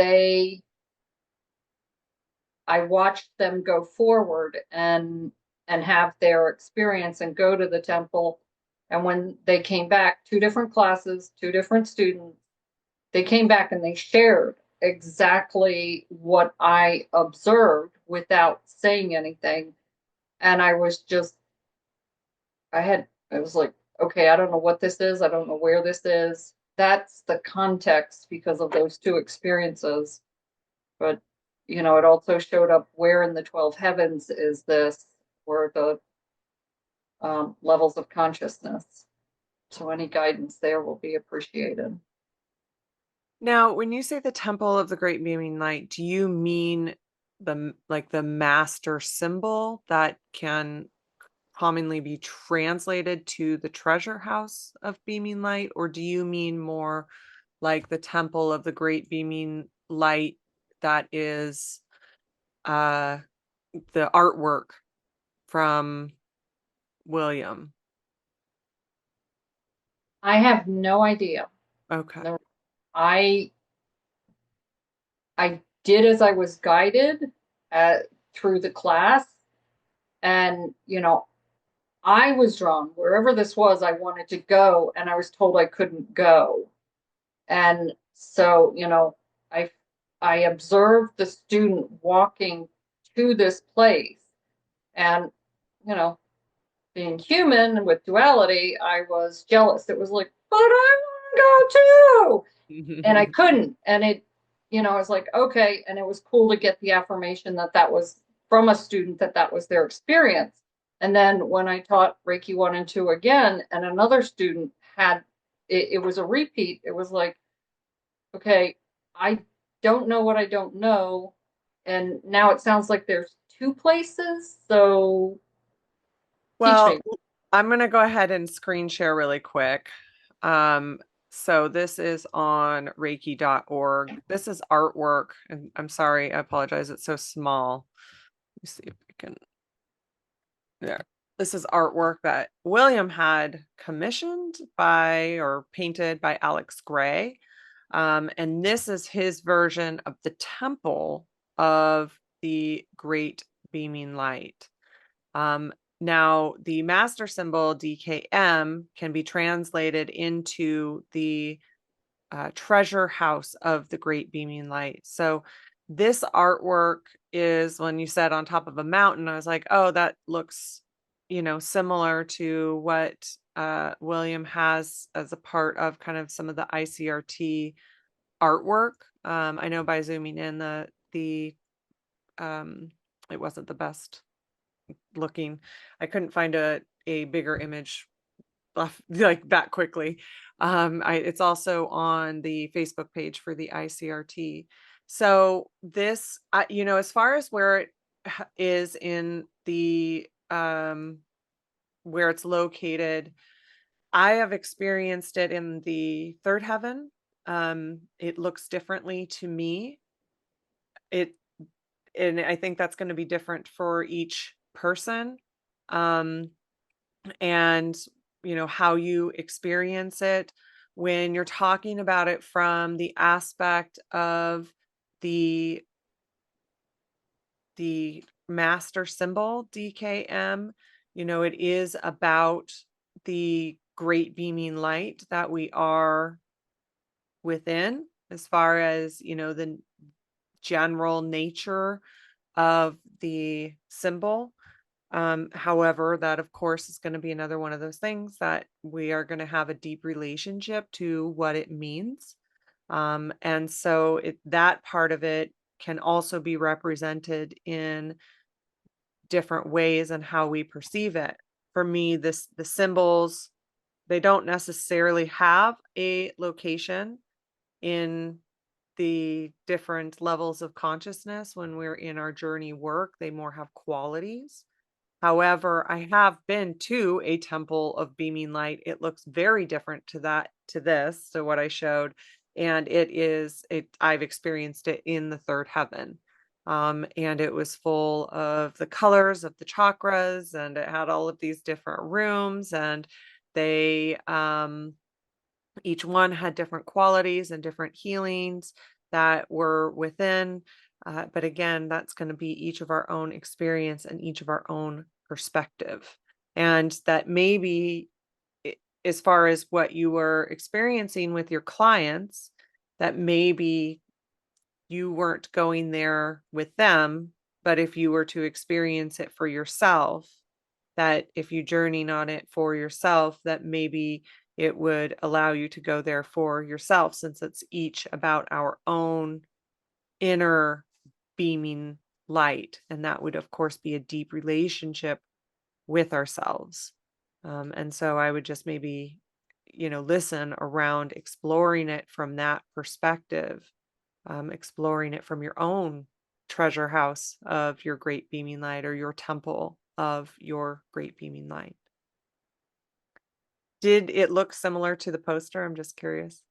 D: I watched them go forward and have their experience and go to the temple. And when they came back, 2 different classes, 2 different students, they came back and they shared exactly what I observed without saying anything. And I was like, okay, I don't know what this is. I don't know where this is. That's the context because of those 2 experiences. But, it also showed up where in the 12 heavens is this, or the levels of consciousness. So any guidance there will be appreciated.
A: Now, when you say the Temple of the Great Beaming Light, do you mean the master symbol that can commonly be translated to the treasure house of beaming light, or do you mean more like the Temple of the Great Beaming Light that is the artwork from William?
D: I have no idea.
A: Okay.
D: No, I did as I was guided through the class, and I was drawn wherever this was. I wanted to go, and I was told I couldn't go. And so, I observed the student walking to this place, and being human with duality, I was jealous. It was like, but I want to go too, and I couldn't. And I was like, okay. And it was cool to get the affirmation that was from a student, that was their experience. And then when I taught Reiki 1 and 2 again, and another student had it was a repeat. It was like, okay, I don't know what I don't know. And now it sounds like there's 2 places, so teach
A: Well,
D: me.
A: I'm going to go ahead and screen share really quick. So this is on reiki.org. This is artwork, and I'm sorry, I apologize, it's so small. Let me see if we can. Yeah, this is artwork that William had commissioned by or painted by Alex Gray. And this is his version of the temple of the great beaming light. Now, the master symbol DKM can be translated into the treasure house of the great beaming light. So this artwork is, when you said on top of a mountain, I was like, oh, that looks, similar to what William has as a part of kind of some of the ICRT artwork. I know by zooming in, it wasn't the best looking. I couldn't find a bigger image like that quickly. It's also on the Facebook page for the ICRT. So this, as far as where it is in the where it's located, I have experienced it in the third heaven. It looks differently to me. And I think that's going to be different for each person. And how you experience it when you're talking about it from the aspect of the master symbol DKM. It is about the great beaming light that we are within, as far as the general nature of the symbol. However, that of course is going to be another one of those things that we are going to have a deep relationship to what it means. And so that part of it can also be represented in different ways and how we perceive it. For me, the symbols, they don't necessarily have a location in the different levels of consciousness. When we're in our journey work, they more have qualities. However, I have been to a temple of beaming light. It looks very different to this, to what I showed. And I've experienced it in the third heaven. And it was full of the colors of the chakras, and it had all of these different rooms, and they, each one had different qualities and different healings that were within. But again, that's going to be each of our own experience and each of our own perspective. And that maybe, as far as what you were experiencing with your clients, that maybe you weren't going there with them, but if you were to experience it for yourself, that if you journeyed on it for yourself, that maybe it would allow you to go there for yourself, since it's each about our own inner beaming light. And that would, of course, be a deep relationship with ourselves. And so I would just maybe, listen around exploring it from that perspective, exploring it from your own treasure house of your great beaming light, or your temple of your great beaming light. Did it look similar to the poster? I'm just curious.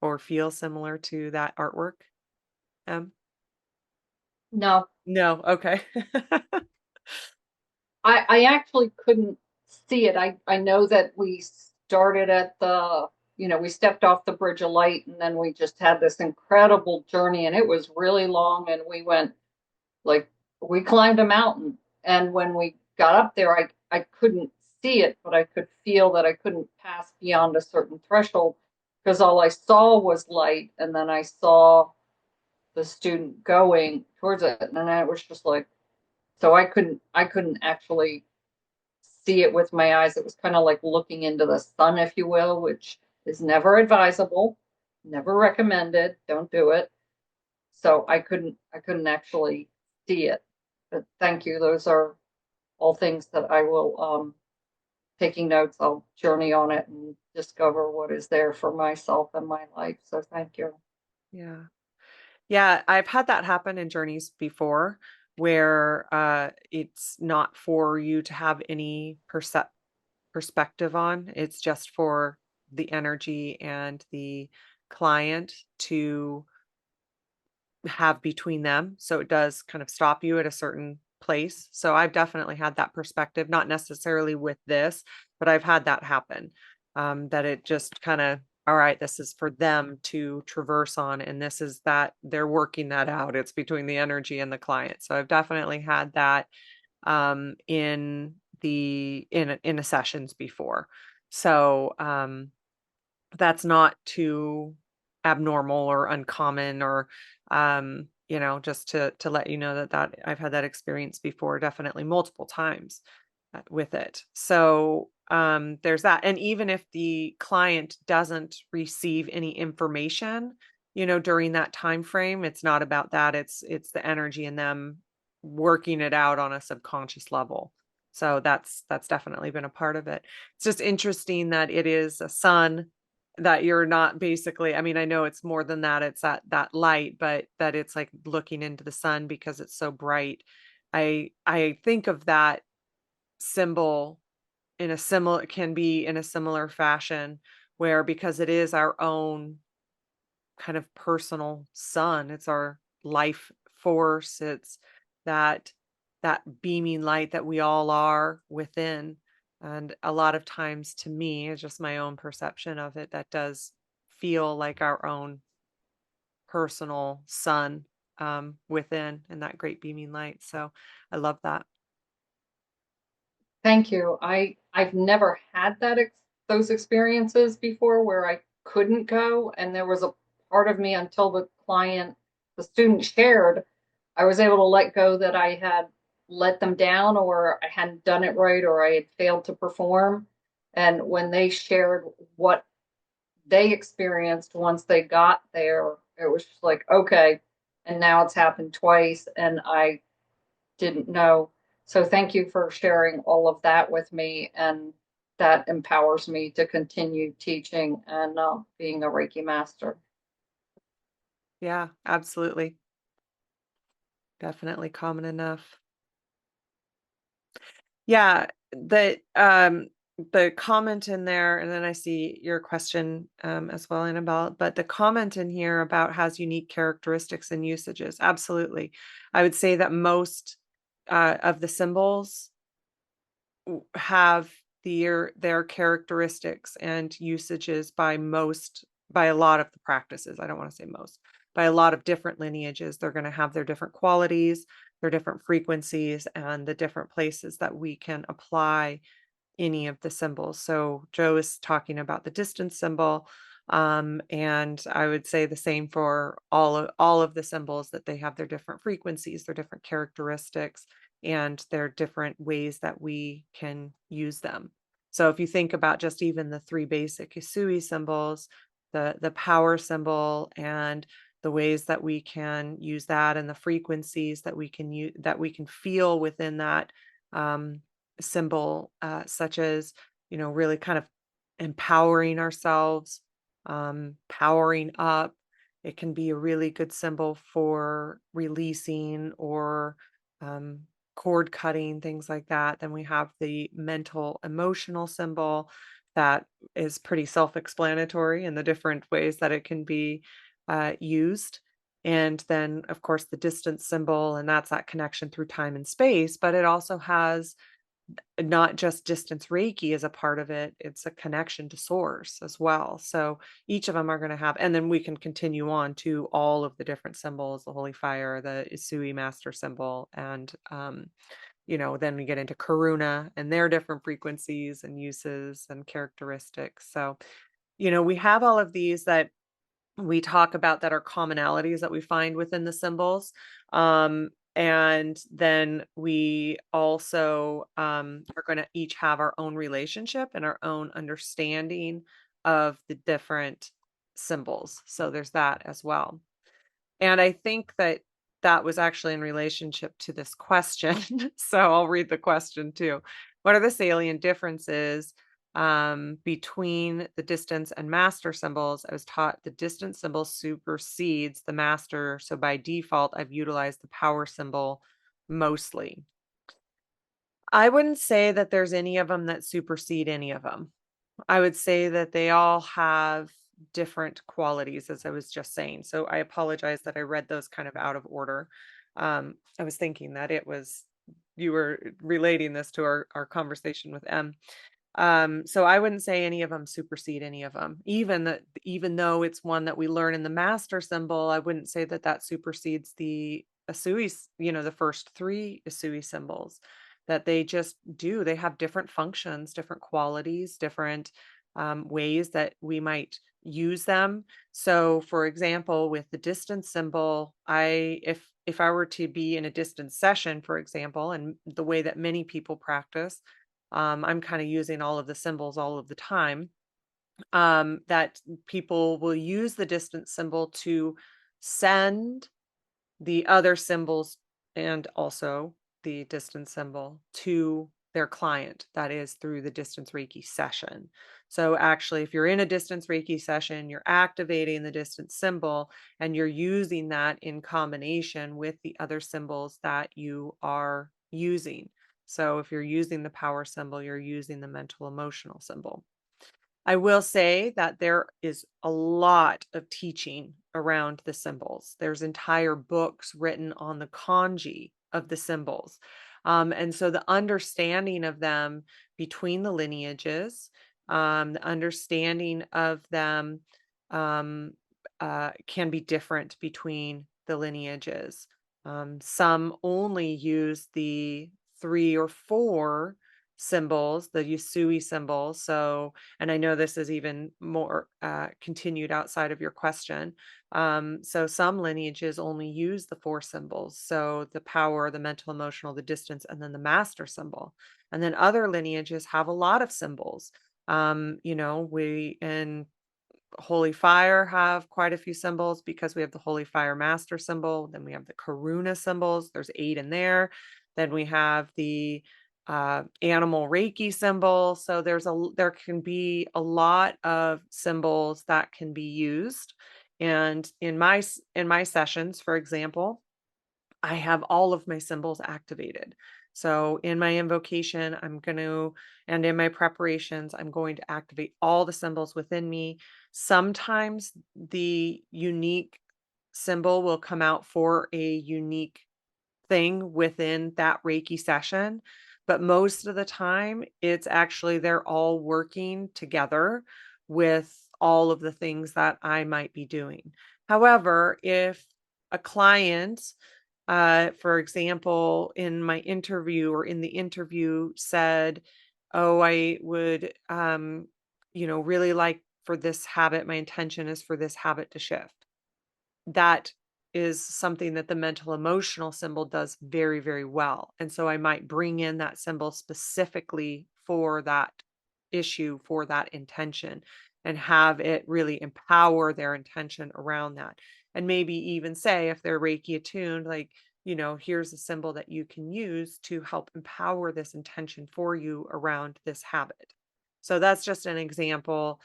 A: Or feel similar to that artwork?
D: No,
A: No, okay.
D: I actually couldn't see it. I know that we started at we stepped off the Bridge of Light, and then we just had this incredible journey, and it was really long, and we went, like, we climbed a mountain. And when we got up there, I couldn't see it, but I could feel that I couldn't pass beyond a certain threshold, because all I saw was light, and then I saw the student going towards it, and then I was just like, so I couldn't actually see it with my eyes. It was kind of like looking into the sun, if you will, which is never advisable, never recommended. Don't do it. So I couldn't actually see it. But thank you. Those are all things that I will, taking notes. I'll journey on it and discover what is there for myself and my life. So thank you.
A: Yeah. Yeah, I've had that happen in journeys before where it's not for you to have any perspective on. It's just for the energy and the client to have between them. So it does kind of stop you at a certain place. So I've definitely had that perspective, not necessarily with this, but I've had that happen. That it just kind of, all right, this is for them to traverse on, and this is that they're working that out. It's between the energy and the client. So I've definitely had that in in a sessions before. So that's not too abnormal or uncommon, or just to let you know that I've had that experience before, definitely multiple times with it. So there's that. And even if the client doesn't receive any information, during that time frame, it's not about that. It's the energy in them working it out on a subconscious level. So that's definitely been a part of it. It's just interesting that it is a sun, that you're not basically, I mean, I know it's more than that, it's that light, but that it's like looking into the sun because it's so bright. I think of that symbol in a similar, it can be in a similar fashion, where because it is our own kind of personal sun, it's our life force, it's that beaming light that we all are within. And a lot of times, to me, it's just my own perception of it, that does feel like our own personal sun within, and that great beaming light. So I love that.
D: Thank you. I've never had those experiences before where I couldn't go, and there was a part of me until the student shared, I was able to let go that I had let them down, or I hadn't done it right, or I had failed to perform. And when they shared what they experienced once they got there, it was just like, okay, and now it's happened twice, and I didn't know. So thank you for sharing all of that with me, and that empowers me to continue teaching and being a Reiki master.
A: Yeah, absolutely. Definitely common enough. Yeah, the comment in there, and then I see your question as well, Annabelle, but the comment in here about has unique characteristics and usages. Absolutely. I would say that most of the symbols have their characteristics and usages by a lot of the practices. I don't want to say most, by a lot of different lineages. They're going to have their different qualities, their different frequencies, and the different places that we can apply any of the symbols. So Joe is talking about the distance symbol. And I would say the same for all of the symbols, that they have their different frequencies, their different characteristics, and their different ways that we can use them. So if you think about just even the three basic Usui symbols, the power symbol, and the ways that we can use that, and the frequencies that we can use, that we can feel within that symbol, such as, really kind of empowering ourselves, powering up. It can be a really good symbol for releasing, or um, cord cutting, things like that. Then we have the mental emotional symbol, that is pretty self-explanatory in the different ways that it can be used. And then, of course, the distance symbol, and that's that connection through time and space, but it also has not just distance Reiki as a part of it, it's a connection to source as well. So each of them are going to have, and then we can continue on to all of the different symbols, the holy fire, the Usui master symbol, and then we get into Karuna and their different frequencies and uses and characteristics. So, we have all of these that we talk about, that are commonalities that we find within the symbols. And then we also are going to each have our own relationship and our own understanding of the different symbols. So there's that as well. And I think that was actually in relationship to this question. So I'll read the question too. What are the salient differences between the distance and master symbols, I was taught the distance symbol supersedes the master. So by default, I've utilized the power symbol mostly. I wouldn't say that there's any of them that supersede any of them. I would say that they all have different qualities, as I was just saying. So I apologize that I read those kind of out of order. I was thinking that you were relating this to our conversation with M. So I wouldn't say any of them supersede any of them. Even though it's one that we learn in the master symbol, I wouldn't say that that supersedes the Usui, the first three Usui symbols. That they just do. They have different functions, different qualities, different ways that we might use them. So, for example, with the distance symbol, if I were to be in a distance session, for example, and the way that many people practice, I'm kind of using all of the symbols all of the time. That people will use the distance symbol to send the other symbols and also the distance symbol to their client, that is through the distance Reiki session. So actually, if you're in a distance Reiki session, you're activating the distance symbol and you're using that in combination with the other symbols that you are using. So if you're using the power symbol, you're using the mental emotional symbol. I will say that there is a lot of teaching around the symbols. There's entire books written on the kanji of the symbols. And so the understanding of them between the lineages, the understanding of them can be different between the lineages. Some only use the 3 or 4 symbols, the Usui symbol. So, and I know this is even more continued outside of your question. So some lineages only use the 4 symbols. So the power, the mental, emotional, the distance, and then the master symbol. And then other lineages have a lot of symbols. We in Holy Fire have quite a few symbols because we have the Holy Fire master symbol. Then we have the Karuna symbols. There's 8 in there. Then we have the animal Reiki symbol. So there can be a lot of symbols that can be used. And in my sessions, for example, I have all of my symbols activated. So in my invocation, and in my preparations, I'm going to activate all the symbols within me. Sometimes the unique symbol will come out for a unique thing within that Reiki session. But most of the time, it's actually they're all working together with all of the things that I might be doing. However, if a client, for example, in my interview or in the interview said, oh, I would, really like for this habit, my intention is for this habit to shift. That is something that the mental emotional symbol does very, very well. And so I might bring in that symbol specifically for that issue, for that intention, and have it really empower their intention around that. And maybe even say, if they're Reiki attuned, like, here's a symbol that you can use to help empower this intention for you around this habit. So that's just an example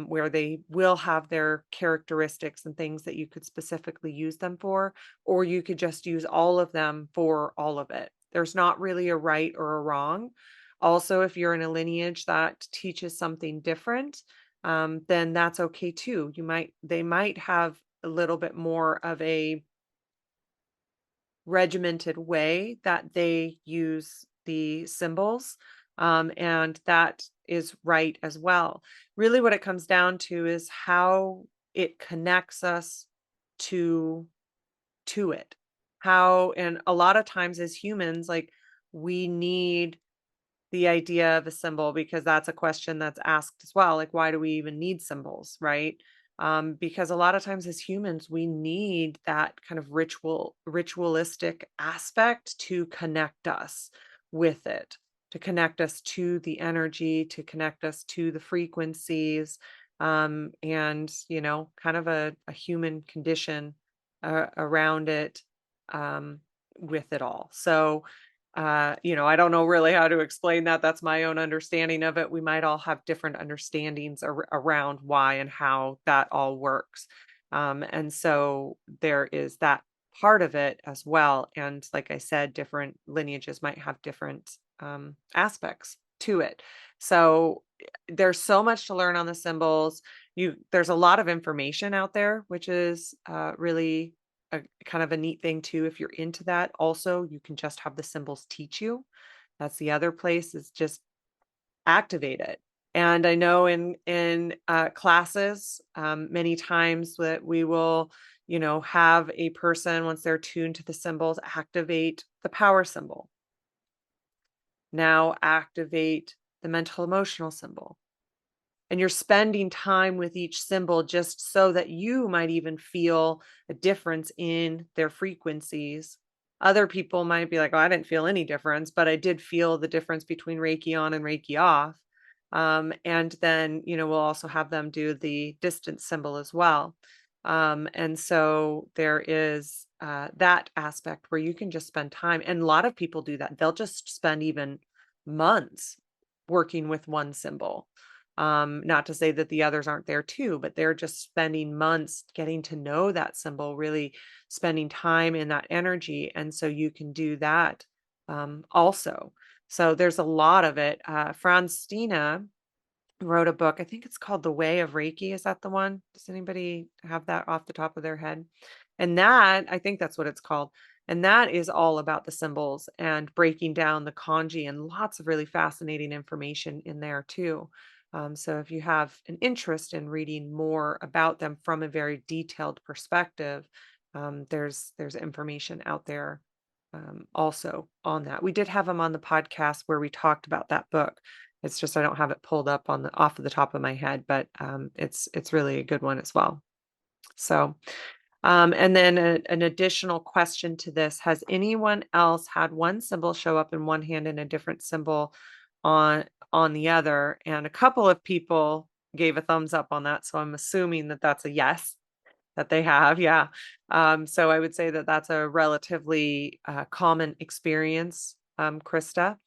A: where they will have their characteristics and things that you could specifically use them for, or you could just use all of them for all of it. There's not really a right or a wrong. Also, if you're in a lineage that teaches something different, then that's okay too. They might have a little bit more of a regimented way that they use the symbols. And that is right as well. Really, what it comes down to is how it connects us to it. And a lot of times as humans, like, we need the idea of a symbol because that's a question that's asked as well. Like, why do we even need symbols, right? Because a lot of times as humans, we need that kind of ritualistic aspect to connect us with it, to connect us to the energy, to connect us to the frequencies, and, kind of a human condition around it, with it all. So, You know, I don't know really how to explain that. That's my own understanding of it. We might all have different understandings around why and how that all works. And so there is that part of it as well. And like I said, different lineages might have different aspects to it. So there's so much to learn on the symbols. There's a lot of information out there, which is really a kind of a neat thing too. If you're into that, also you can just have the symbols teach you. That's the other place, is just activate it. And I know in classes, many times that we will, you know, have a person, once they're tuned to the symbols, activate the power symbol. Now activate the mental emotional symbol. And you're spending time with each symbol just so that you might even feel a difference in their frequencies. Other people might be like, oh, I didn't feel any difference, but I did feel the difference between Reiki on and Reiki off. And then, you know, we'll also have them do the distance symbol as well. And so there is that aspect where you can just spend time. And a lot of people do that. They'll just spend even months working with one symbol. Not to say that the others aren't there too, but they're just spending months getting to know that symbol, really spending time in that energy. And so you can do that also. So there's a lot of it. Francina wrote a book. I think it's called The Way of Reiki. Is that the one? Does anybody have that off the top of their head? And that, I think that's what it's called. And that is all about the symbols and breaking down the kanji, and lots of really fascinating information in there too. So if you have an interest in reading more about them from a very detailed perspective, there's information out there also on that. We did have them on the podcast where we talked about that book. It's just I don't have it pulled up on the off of the top of my head, but it's really a good one as well. So, and then an additional question to this: has anyone else had one symbol show up in one hand and a different symbol on the other? And a couple of people gave a thumbs up on that, so I'm assuming that that's a yes, that they have. Yeah. So I would say that that's a relatively common experience, Krista.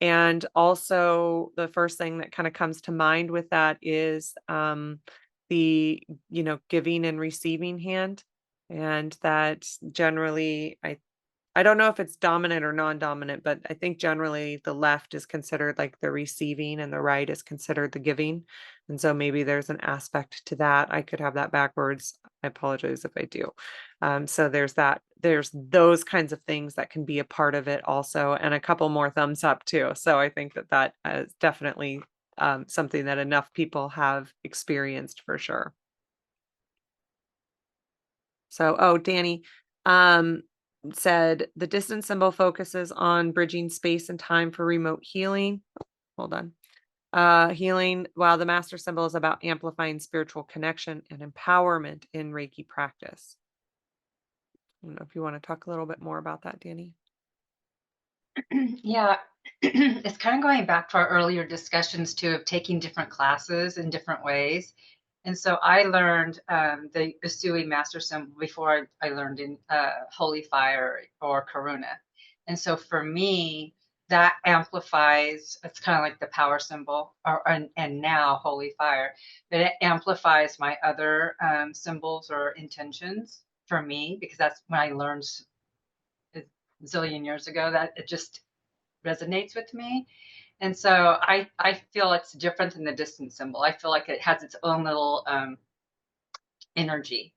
A: And also the first thing that kind of comes to mind with that is the, you know, giving and receiving hand. And that generally, I don't know if it's dominant or non-dominant, but I think generally the left is considered like the receiving and the right is considered the giving. And so maybe there's an aspect to that. I could have that backwards. I apologize if I do. So there's that. There's those kinds of things that can be a part of it also, and a couple more thumbs up too. So I think that that is definitely something that enough people have experienced for sure. So, oh, Danny, said the distance symbol focuses on bridging space and time for remote healing. Hold on. Healing, while the master symbol is about amplifying spiritual connection and empowerment in Reiki practice. I don't know if you want to talk a little bit more about that, Danny.
B: Yeah, it's kind of going back to our earlier discussions too, of taking different classes in different ways. And so I learned the Usui master symbol before I learned in Holy Fire or Karuna. And so for me, that amplifies, it's kind of like the power symbol, and now Holy Fire, but it amplifies my other symbols or intentions for me, because that's when I learned a zillion years ago, that it just resonates with me. And so I feel it's different than the distance symbol. I feel like it has its own little energy,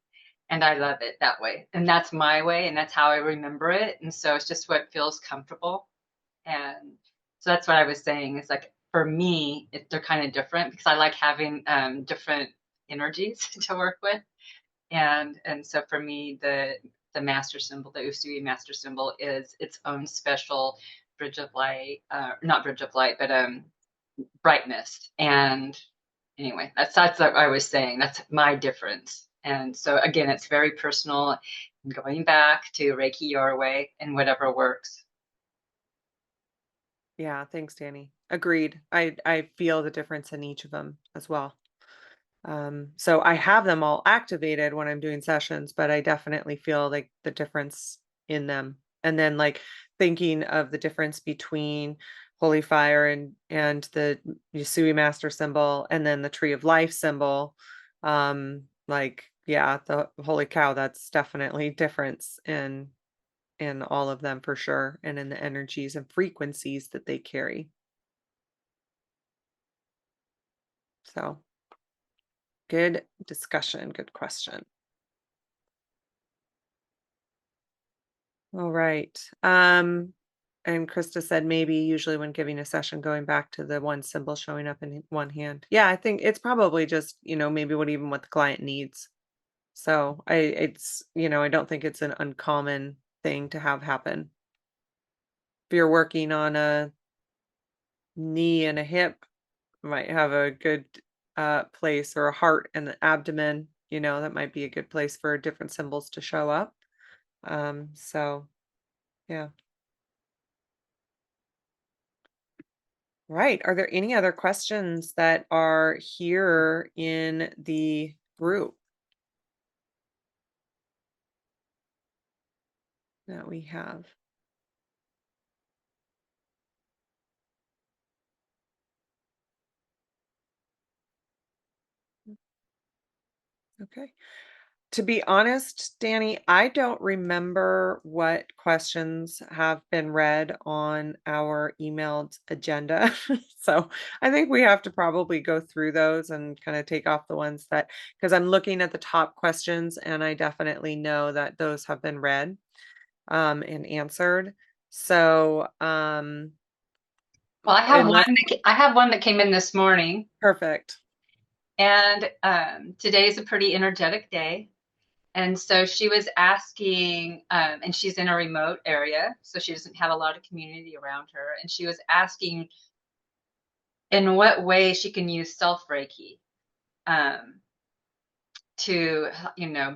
B: and I love it that way. And that's my way, and that's how I remember it. And so it's just what feels comfortable. And so that's what I was saying. It's like, for me, they're kind of different because I like having different energies to work with. And so for me, the master symbol, the Usui master symbol, is its own special bridge of light, not bridge of light, but brightness. And anyway, that's what I was saying. That's my difference. And so again, it's very personal, going back to Reiki your way and whatever works.
A: Yeah, thanks, Danny. Agreed. I feel the difference in each of them as well. So I have them all activated when I'm doing sessions, but I definitely feel like the difference in them And then like thinking of the difference between holy fire and the Usui master symbol, and then the tree of life symbol. Like, yeah, the holy cow, that's definitely difference in all of them for sure, and in the energies and frequencies that they carry. So good discussion, good question. All right. And Krista said maybe usually when giving a session, going back to the one symbol showing up in one hand. Yeah, I think it's probably just, maybe what the client needs. So it's, I don't think it's an uncommon thing to have happen. If you're working on a knee and a hip, might have a good place, or a heart and the abdomen, that might be a good place for different symbols to show up. So yeah. Right. Are there any other questions that are here in the group that we have? Okay. To be honest, Danny, I don't remember what questions have been read on our emailed agenda. So I think we have to probably go through those and kind of take off the ones because I'm looking at the top questions and I definitely know that those have been read and answered. So,
B: Well, I have one that came in this morning.
A: Perfect.
B: And today's a pretty energetic day. And so she was asking, and she's in a remote area, so she doesn't have a lot of community around her. And she was asking in what way she can use Self-Reiki to,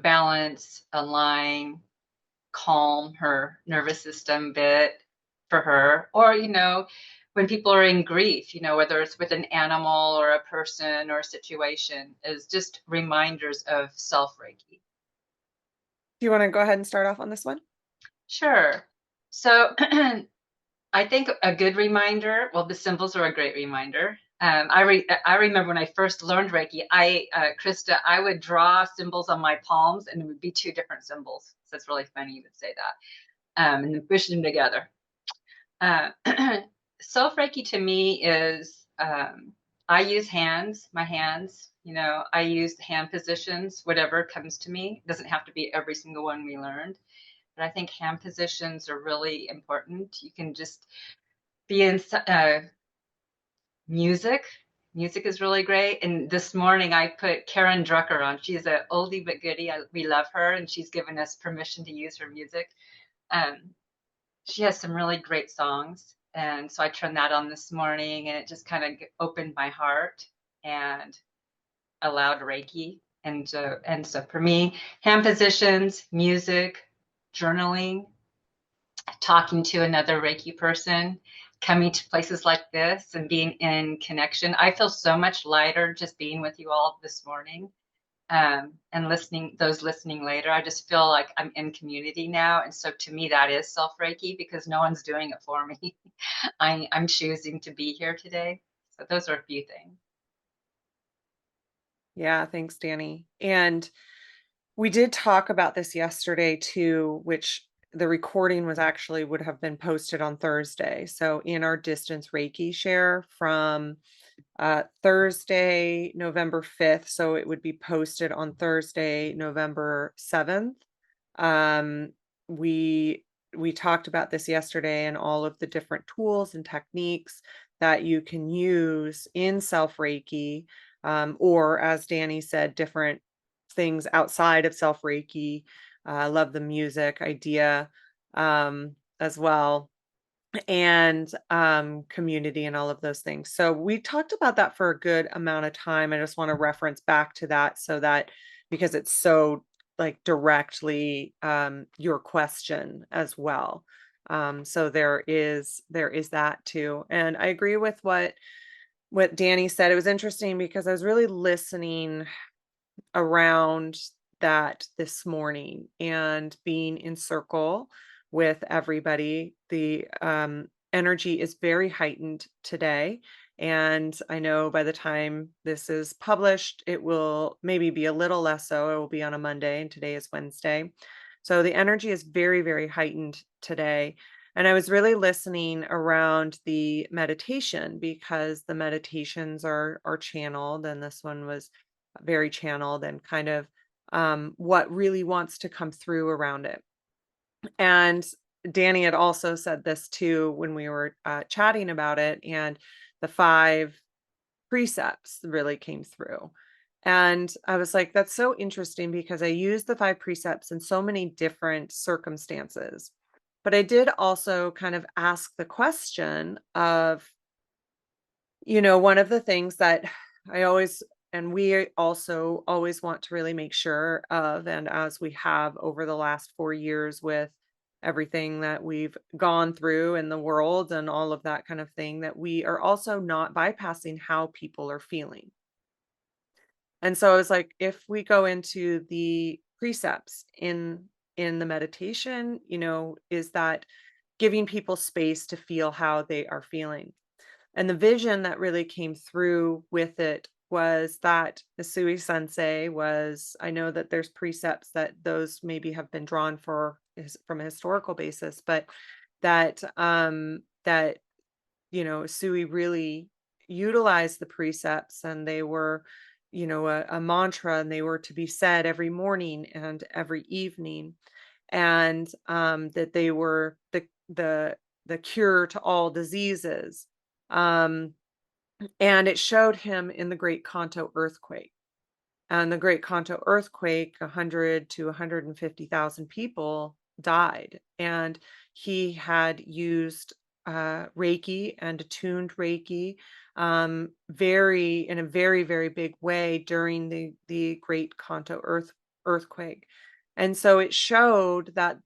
B: balance, align, calm her nervous system a bit for her. Or, when people are in grief, whether it's with an animal or a person or a situation, is just reminders of Self-Reiki.
A: Do you want to go ahead and start off on this one?
B: Sure. So I think a good reminder, well, the symbols are a great reminder. I remember when I first learned Reiki, Krista, I would draw symbols on my palms and it would be two different symbols. So it's really funny you would say that. And then push them together. Self-Reiki to me is, I use my hands, I use hand positions, whatever comes to me. It doesn't have to be every single one we learned. But I think hand positions are really important. You can just be in music. Music is really great. And this morning I put Karen Drucker on. She's an oldie but goodie. We love her, and she's given us permission to use her music. She has some really great songs. And so I turned that on this morning, and it just kind of opened my heart and allowed Reiki. And so for me, hand positions, music, journaling, talking to another Reiki person, coming to places like this and being in connection. I feel so much lighter just being with you all this morning, and those listening later. I just feel like I'm in community now. And so to me, that is Self-Reiki, because no one's doing it for me. I'm choosing to be here today. So those are a few things.
A: Yeah, thanks, Danny. And we did talk about this yesterday too, which the recording would have been posted on Thursday. So in our distance Reiki share from Thursday, November 5th. So it would be posted on Thursday, November 7th. We talked about this yesterday, and all of the different tools and techniques that you can use in Self-Reiki, or as Danny said, different things outside of Self-Reiki. I love the music idea as well, and community and all of those things. So we talked about that for a good amount of time. I just want to reference back to that, so that because it's so like directly your question as well. So there is that too. And I agree with what Danny said. It was interesting because I was really listening around that this morning and being in circle with everybody. The energy is very heightened today. And I know by the time this is published, it will maybe be a little less so. It will be on a Monday, and today is Wednesday. So the energy is very, very heightened today. And I was really listening around the meditation, because the meditations are channeled, and this one was very channeled, and kind of what really wants to come through around it. And Danny had also said this too when we were chatting about it, and the 5 precepts really came through. And I was like, that's so interesting, because I use the 5 precepts in so many different circumstances. But I did also kind of ask the question of, one of the things that I always, and we also always want to really make sure of, and as we have over the last 4 years with everything that we've gone through in the world and all of that kind of thing, that we are also not bypassing how people are feeling. And so I was like, if we go into the precepts in the meditation, is that giving people space to feel how they are feeling. And the vision that really came through with it was that Usui sensei was, I know that there's precepts that those maybe have been drawn from a historical basis, but that Usui really utilized the precepts, and they were, a mantra, and they were to be said every morning and every evening, and that they were the cure to all diseases. Um, and it showed him in the Great Kanto earthquake. And the Great Kanto earthquake, 100 to 150,000 people died. And he had used Reiki and attuned Reiki in a very, very big way during the Great Kanto earthquake. And so it showed that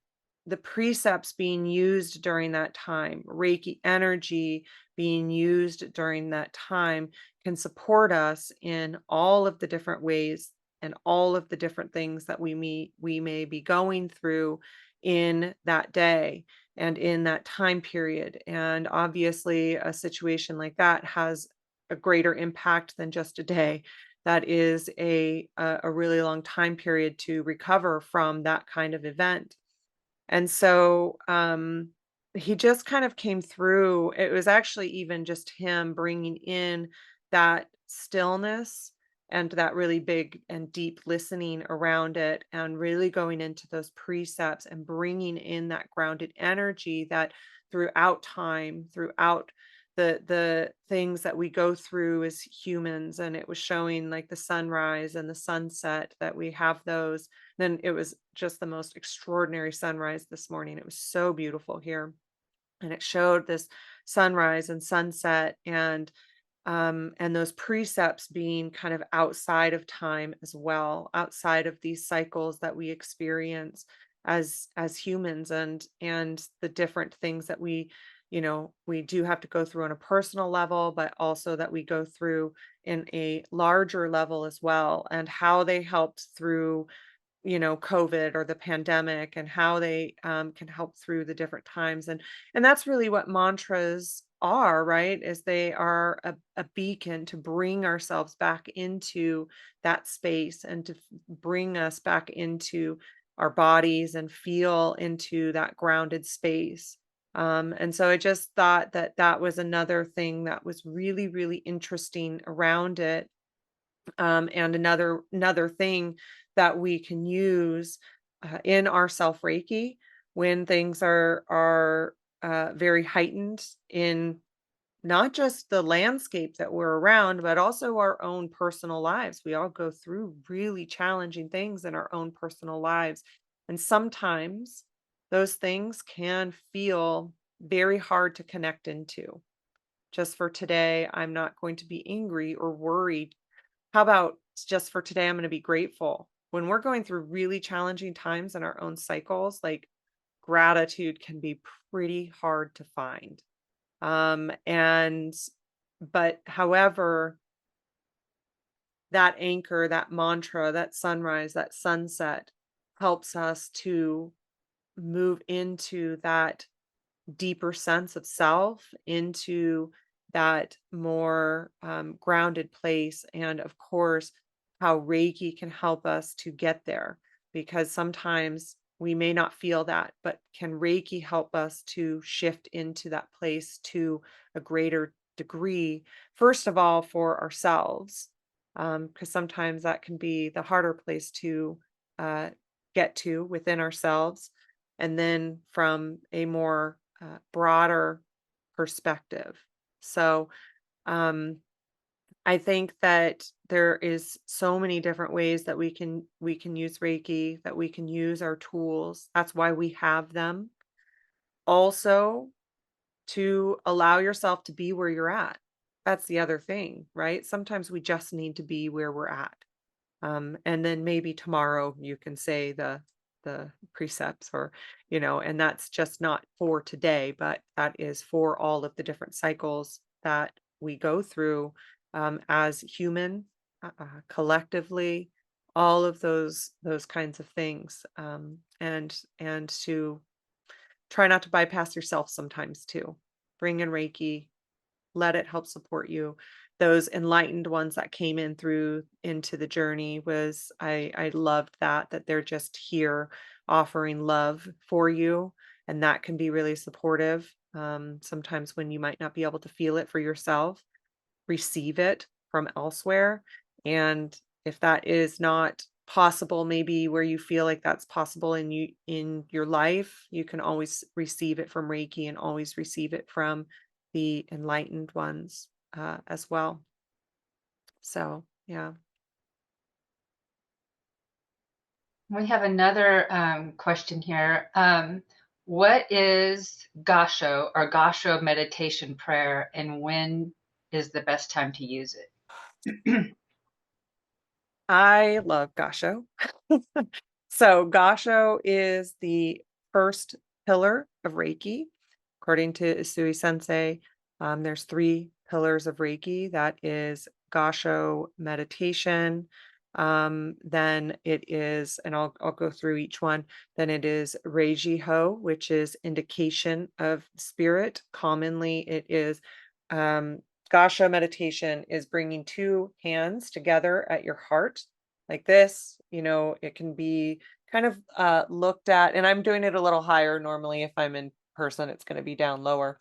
A: the precepts being used during that time, Reiki energy being used during that time, can support us in all of the different ways and all of the different things that we may be going through in that day and in that time period. And obviously, a situation like that has a greater impact than just a day. That is a really long time period to recover from that kind of event. And so he just kind of came through. It was actually even just him bringing in that stillness and that really big and deep listening around it, and really going into those precepts and bringing in that grounded energy that throughout time, throughout the things that we go through as humans. And it was showing like the sunrise and the sunset, that we have those. Then it was just the most extraordinary sunrise this morning. It was so beautiful here. And it showed this sunrise and sunset, and those precepts being kind of outside of time as well, outside of these cycles that we experience as humans, and the different things that we do have to go through on a personal level, but also that we go through in a larger level as well, and how they helped through COVID or the pandemic, and how they can help through the different times. And that's really what mantras are, right? Is they are a beacon to bring ourselves back into that space, and to bring us back into our bodies and feel into that grounded space. And so I just thought that that was another thing that was really, really interesting around it. And another thing that we can use in our self Reiki when things are very heightened in not just the landscape that we're around, but also our own personal lives. We all go through really challenging things in our own personal lives, and sometimes those things can feel very hard to connect into. Just for today, I'm not going to be angry or worried. How about just for today, I'm going to be grateful? When we're going through really challenging times in our own cycles, like, gratitude can be pretty hard to find. And, but however, that anchor, that mantra, that sunrise, that sunset helps us to move into that deeper sense of self, into that more grounded place. And of course, how Reiki can help us to get there, because sometimes we may not feel that, but can Reiki help us to shift into that place to a greater degree? First of all, for ourselves, because sometimes that can be the harder place to uh, get to within ourselves. And then from a more broader perspective. So I think that there is so many different ways that we can use Reiki, that we can use our tools. That's why we have them. Also, to allow yourself to be where you're at. That's the other thing, right? Sometimes we just need to be where we're at. And then maybe tomorrow you can say the precepts, or and that's just not for today, but that is for all of the different cycles that we go through as human, collectively, all of those kinds of things, and to try not to bypass yourself sometimes too. Bring in Reiki, let it help support you. Those enlightened ones that came in through into the journey, was I loved that they're just here offering love for you, and that can be really supportive. Sometimes when you might not be able to feel it for yourself, receive it from elsewhere. And if that is not possible, maybe where you feel like that's possible in your life, you can always receive it from Reiki, and always receive it from the enlightened ones as well. So yeah.
B: We have another question here. What is Gassho or Gassho meditation prayer, and when is the best time to use it?
A: I love Gassho. So Gassho is the first pillar of Reiki, according to Usui Sensei. There's 3 pillars of Reiki. That is Gassho meditation. Then it is, and I'll go through each one. Then it is Reiji Ho, which is indication of spirit. Commonly, it is Gassho meditation is bringing 2 hands together at your heart like this. It can be kind of looked at, and I'm doing it a little higher. Normally, if I'm in person, it's going to be down lower.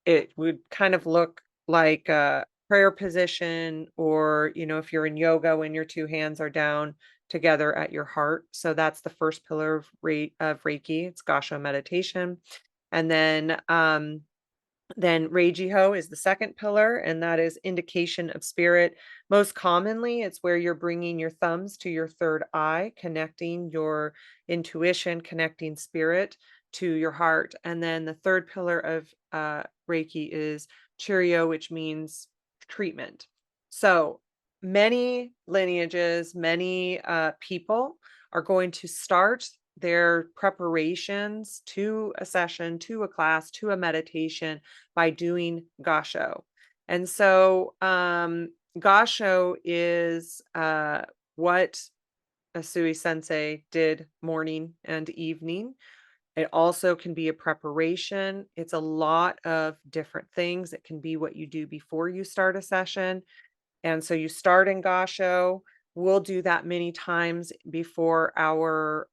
A: It would kind of look like a prayer position, or if you're in yoga, when your 2 hands are down together at your heart. So that's the first pillar of Reiki. It's Gassho meditation. And then Reiji Ho is the second pillar, and that is indication of spirit. Most commonly, it's where you're bringing your thumbs to your third eye, connecting your intuition, connecting spirit to your heart. And then the third pillar of Reiki is Chiryo, which means treatment. So many lineages, many people are going to start their preparations to a session, to a class, to a meditation by doing Gassho. And so Gassho is what Usui Sensei did morning and evening. It also can be a preparation. It's a lot of different things. It can be what you do before you start a session. And so you start in Gassho. We'll do that many times before our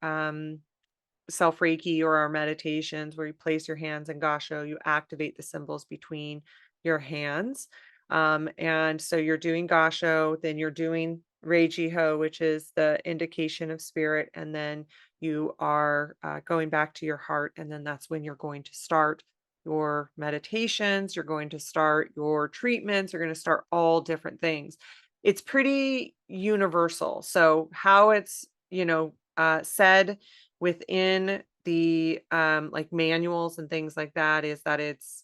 A: Self-Reiki or our meditations, where you place your hands in Gassho, you activate the symbols between your hands. And so you're doing Gassho, then you're doing Reiji Ho, which is the indication of spirit. And then you are going back to your heart. And then that's when you're going to start your meditations. You're going to start your treatments. You're going to start all different things. It's pretty universal. So how it's, said within the like manuals and things like that, is that it's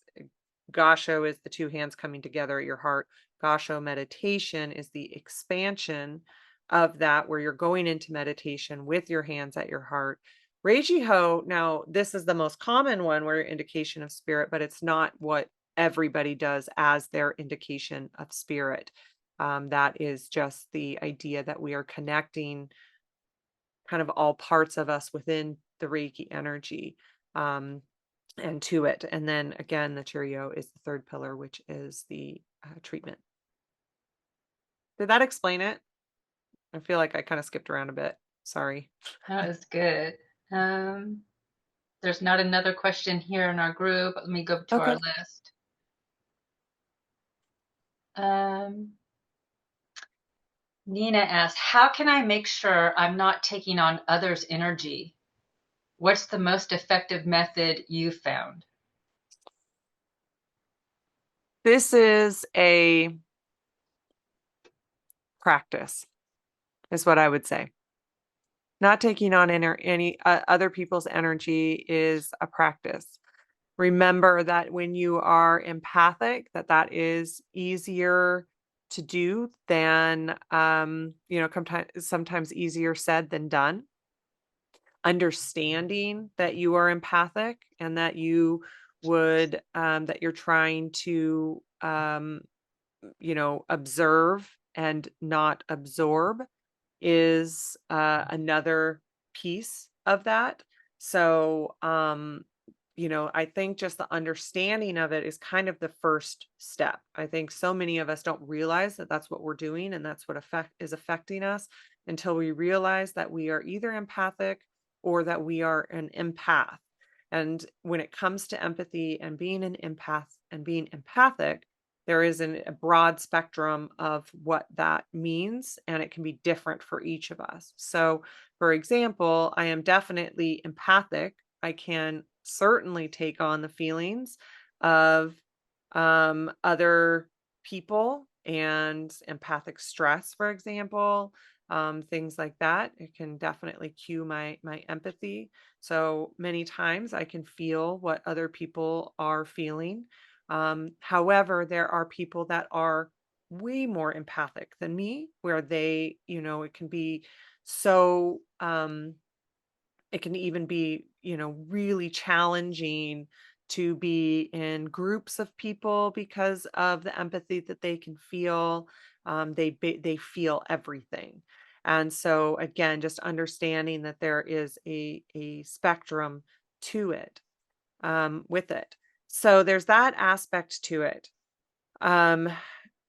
A: Gassho is the 2 hands coming together at your heart. Gassho meditation is the expansion of that, where you're going into meditation with your hands at your heart. Reiji Ho, now this is the most common one, where indication of spirit, but it's not what everybody does as their indication of spirit. That is just the idea that we are connecting kind of all parts of us within the Reiki energy and to it. And then again, the Cheerio is the third pillar, which is the treatment. Did that explain it? I feel like I kind of skipped around a bit. Sorry.
B: That was good. There's not another question here in our group. Let me go to our
A: Okay.
B: list. Nina asked, how can I make sure I'm not taking on others' energy? What's the most effective method you found?
A: This is a practice, is what I would say. Not taking on any other people's energy is a practice. Remember that when you are empathic, that is easier to do than, sometimes easier said than done. Understanding that you are empathic and that you would, that you're trying to, observe and not absorb is another piece of that. So, I think just the understanding of it is kind of the first step. I think so many of us don't realize that that's what we're doing and that's what is affecting us until we realize that we are either empathic or that we are an empath. And when it comes to empathy and being an empath and being empathic, there is a broad spectrum of what that means, and it can be different for each of us. So, for example, I am definitely empathic. I can certainly take on the feelings of other people and empathic stress, for example, things like that. It can definitely cue my empathy. So many times I can feel what other people are feeling. However, there are people that are way more empathic than me, where they, it can be so, it can even be, really challenging to be in groups of people because of the empathy that they can feel. They feel everything. And so again, just understanding that there is a spectrum to it, with it. So there's that aspect to it. Um,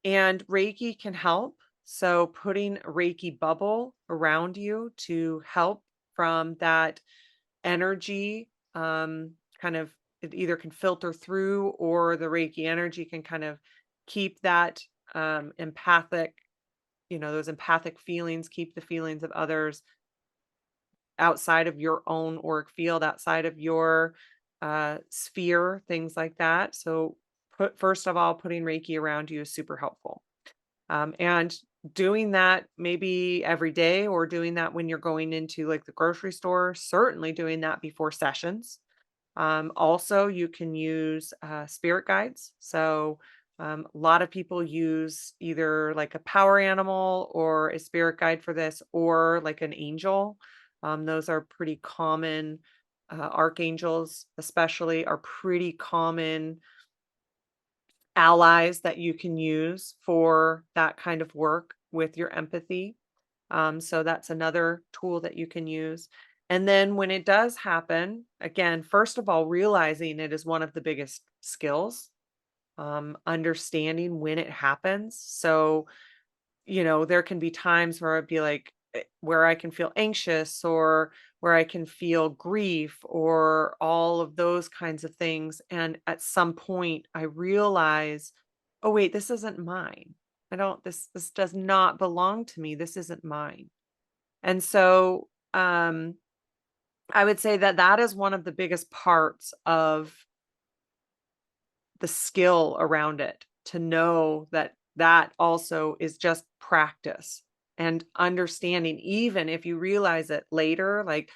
A: and Reiki can help. So putting a Reiki bubble around you to help from that energy, kind of, it either can filter through or the Reiki energy can kind of keep that empathic, those empathic feelings, keep the feelings of others outside of your own auric field, outside of your sphere, things like that. So, first of all, putting Reiki around you is super helpful. And doing that maybe every day or doing that when you're going into like the grocery store, certainly doing that before sessions. Also, you can use spirit guides. So, a lot of people use either like a power animal or a spirit guide for this, or like an angel. Those are pretty common. Archangels, especially, are pretty common allies that you can use for that kind of work with your empathy. So that's another tool that you can use. And then when it does happen, again, first of all, realizing it is one of the biggest skills, understanding when it happens. So, there can be times where I'd be like, where I can feel anxious or where I can feel grief or all of those kinds of things. And at some point I realize, oh wait, this isn't mine. This does not belong to me. This isn't mine. And so I would say that is one of the biggest parts of the skill around it, to know that also is just practice and understanding, even if you realize it later, like,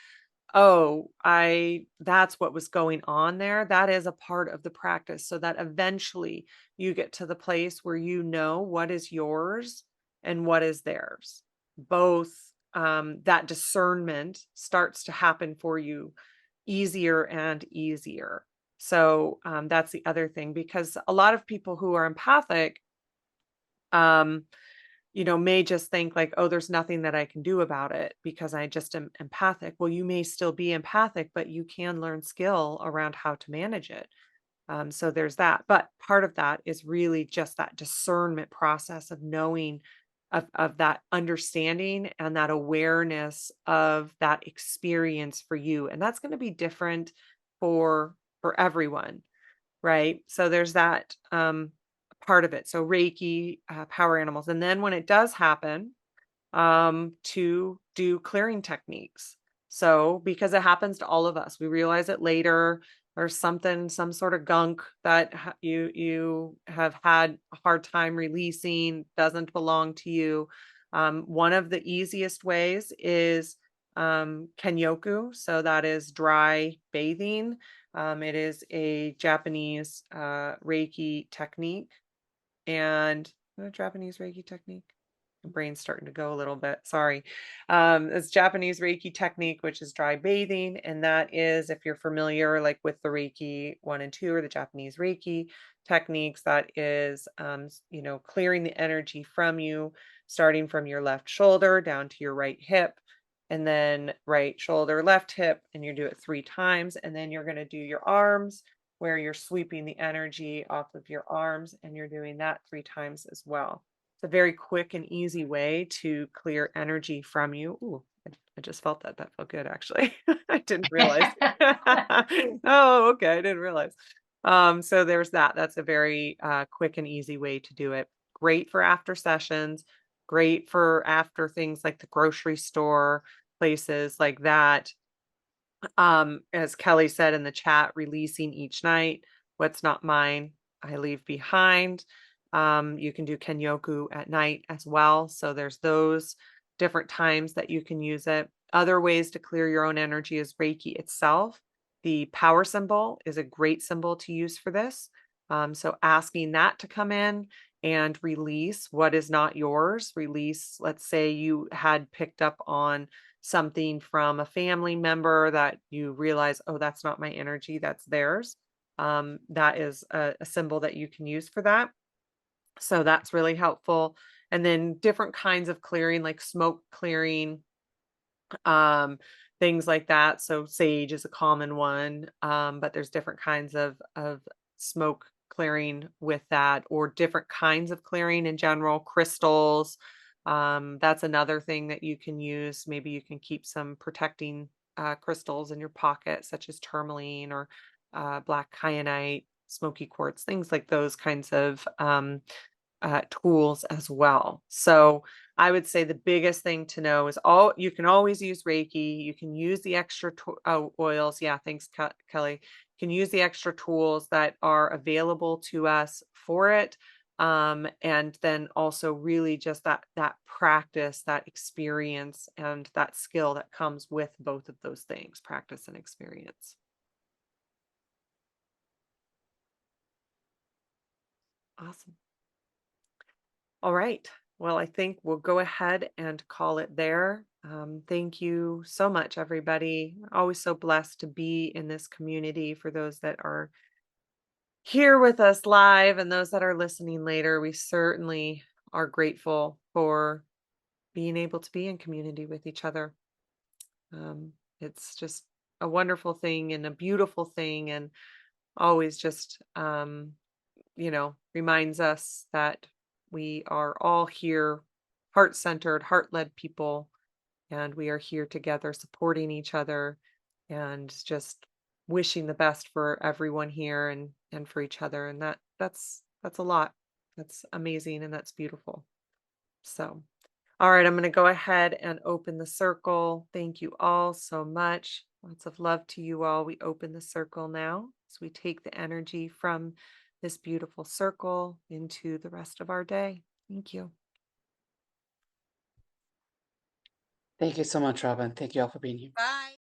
A: oh, that's what was going on there. That is a part of the practice, so that eventually you get to the place where you know what is yours and what is theirs. Both, that discernment starts to happen for you easier and easier. So that's the other thing, because a lot of people who are empathic, may just think like, oh, there's nothing that I can do about it because I just am empathic. Well, you may still be empathic, but you can learn skill around how to manage it. So there's that. But part of that is really just that discernment process of knowing, of that understanding and that awareness of that experience for you. And that's going to be different for everyone, right? So there's that part of it. So Reiki, power animals. And then when it does happen, to do clearing techniques. So, because it happens to all of us, we realize it later. There's something, some sort of gunk that you have had a hard time releasing, doesn't belong to you. One of the easiest ways is Kenyoku. So that is dry bathing. It is a Japanese Reiki technique, and a Japanese Reiki technique. My brain's starting to go a little bit. Sorry. It's Japanese Reiki technique, which is dry bathing. And that is, if you're familiar, like with the Reiki 1 and 2 or the Japanese Reiki techniques, that is, clearing the energy from you, starting from your left shoulder down to your right hip, and then right shoulder, left hip, and you do it 3 times. And then you're going to do your arms, where you're sweeping the energy off of your arms, and you're doing that 3 times as well. It's a very quick and easy way to clear energy from you. Ooh, I just felt that. That felt good, actually. I didn't realize. Oh, okay. I didn't realize. So there's that. That's a very quick and easy way to do it. Great for after sessions. Great for after things like the grocery store, places like that. As Kelly said in the chat, releasing each night. What's not mine, I leave behind. You can do Kenyoku at night as well. So there's those different times that you can use it. Other ways to clear your own energy is Reiki itself. The power symbol is a great symbol to use for this. So asking that to come in and release what is not yours. Release, let's say you had picked up on something from a family member that you realize, oh, that's not my energy, that's theirs. That is a symbol that you can use for that. So that's really helpful. And then different kinds of clearing, like smoke clearing, things like that. So sage is a common one, but there's different kinds of smoke clearing with that, or different kinds of clearing in general. Crystals, that's another thing that you can use. Maybe you can keep some protecting crystals in your pocket, such as tourmaline or black kyanite, smoky quartz, things like those kinds of tools as well. So I would say the biggest thing to know is you can always use Reiki. You can use the extra oils. Yeah, thanks, Kelly. You can use the extra tools that are available to us for it. And then also really just that practice, that experience, and that skill that comes with both of those things, practice and experience. Awesome. All right. Well, I think we'll go ahead and call it there. Thank you so much, everybody. Always so blessed to be in this community. For those that are here with us live and those that are listening later, we certainly are grateful for being able to be in community with each other. It's just a wonderful thing and a beautiful thing, and always just, reminds us that we are all here, heart-centered, heart-led people, and we are here together supporting each other and just wishing the best for everyone here and for each other. And that's a lot. That's amazing and that's beautiful. So, all right, I'm going to go ahead and open the circle. Thank you all so much. Lots of love to you all. We open the circle now. So we take the energy from this beautiful circle into the rest of our day. Thank you.
F: Thank you so much, Robyn. Thank you all for being here.
H: Bye.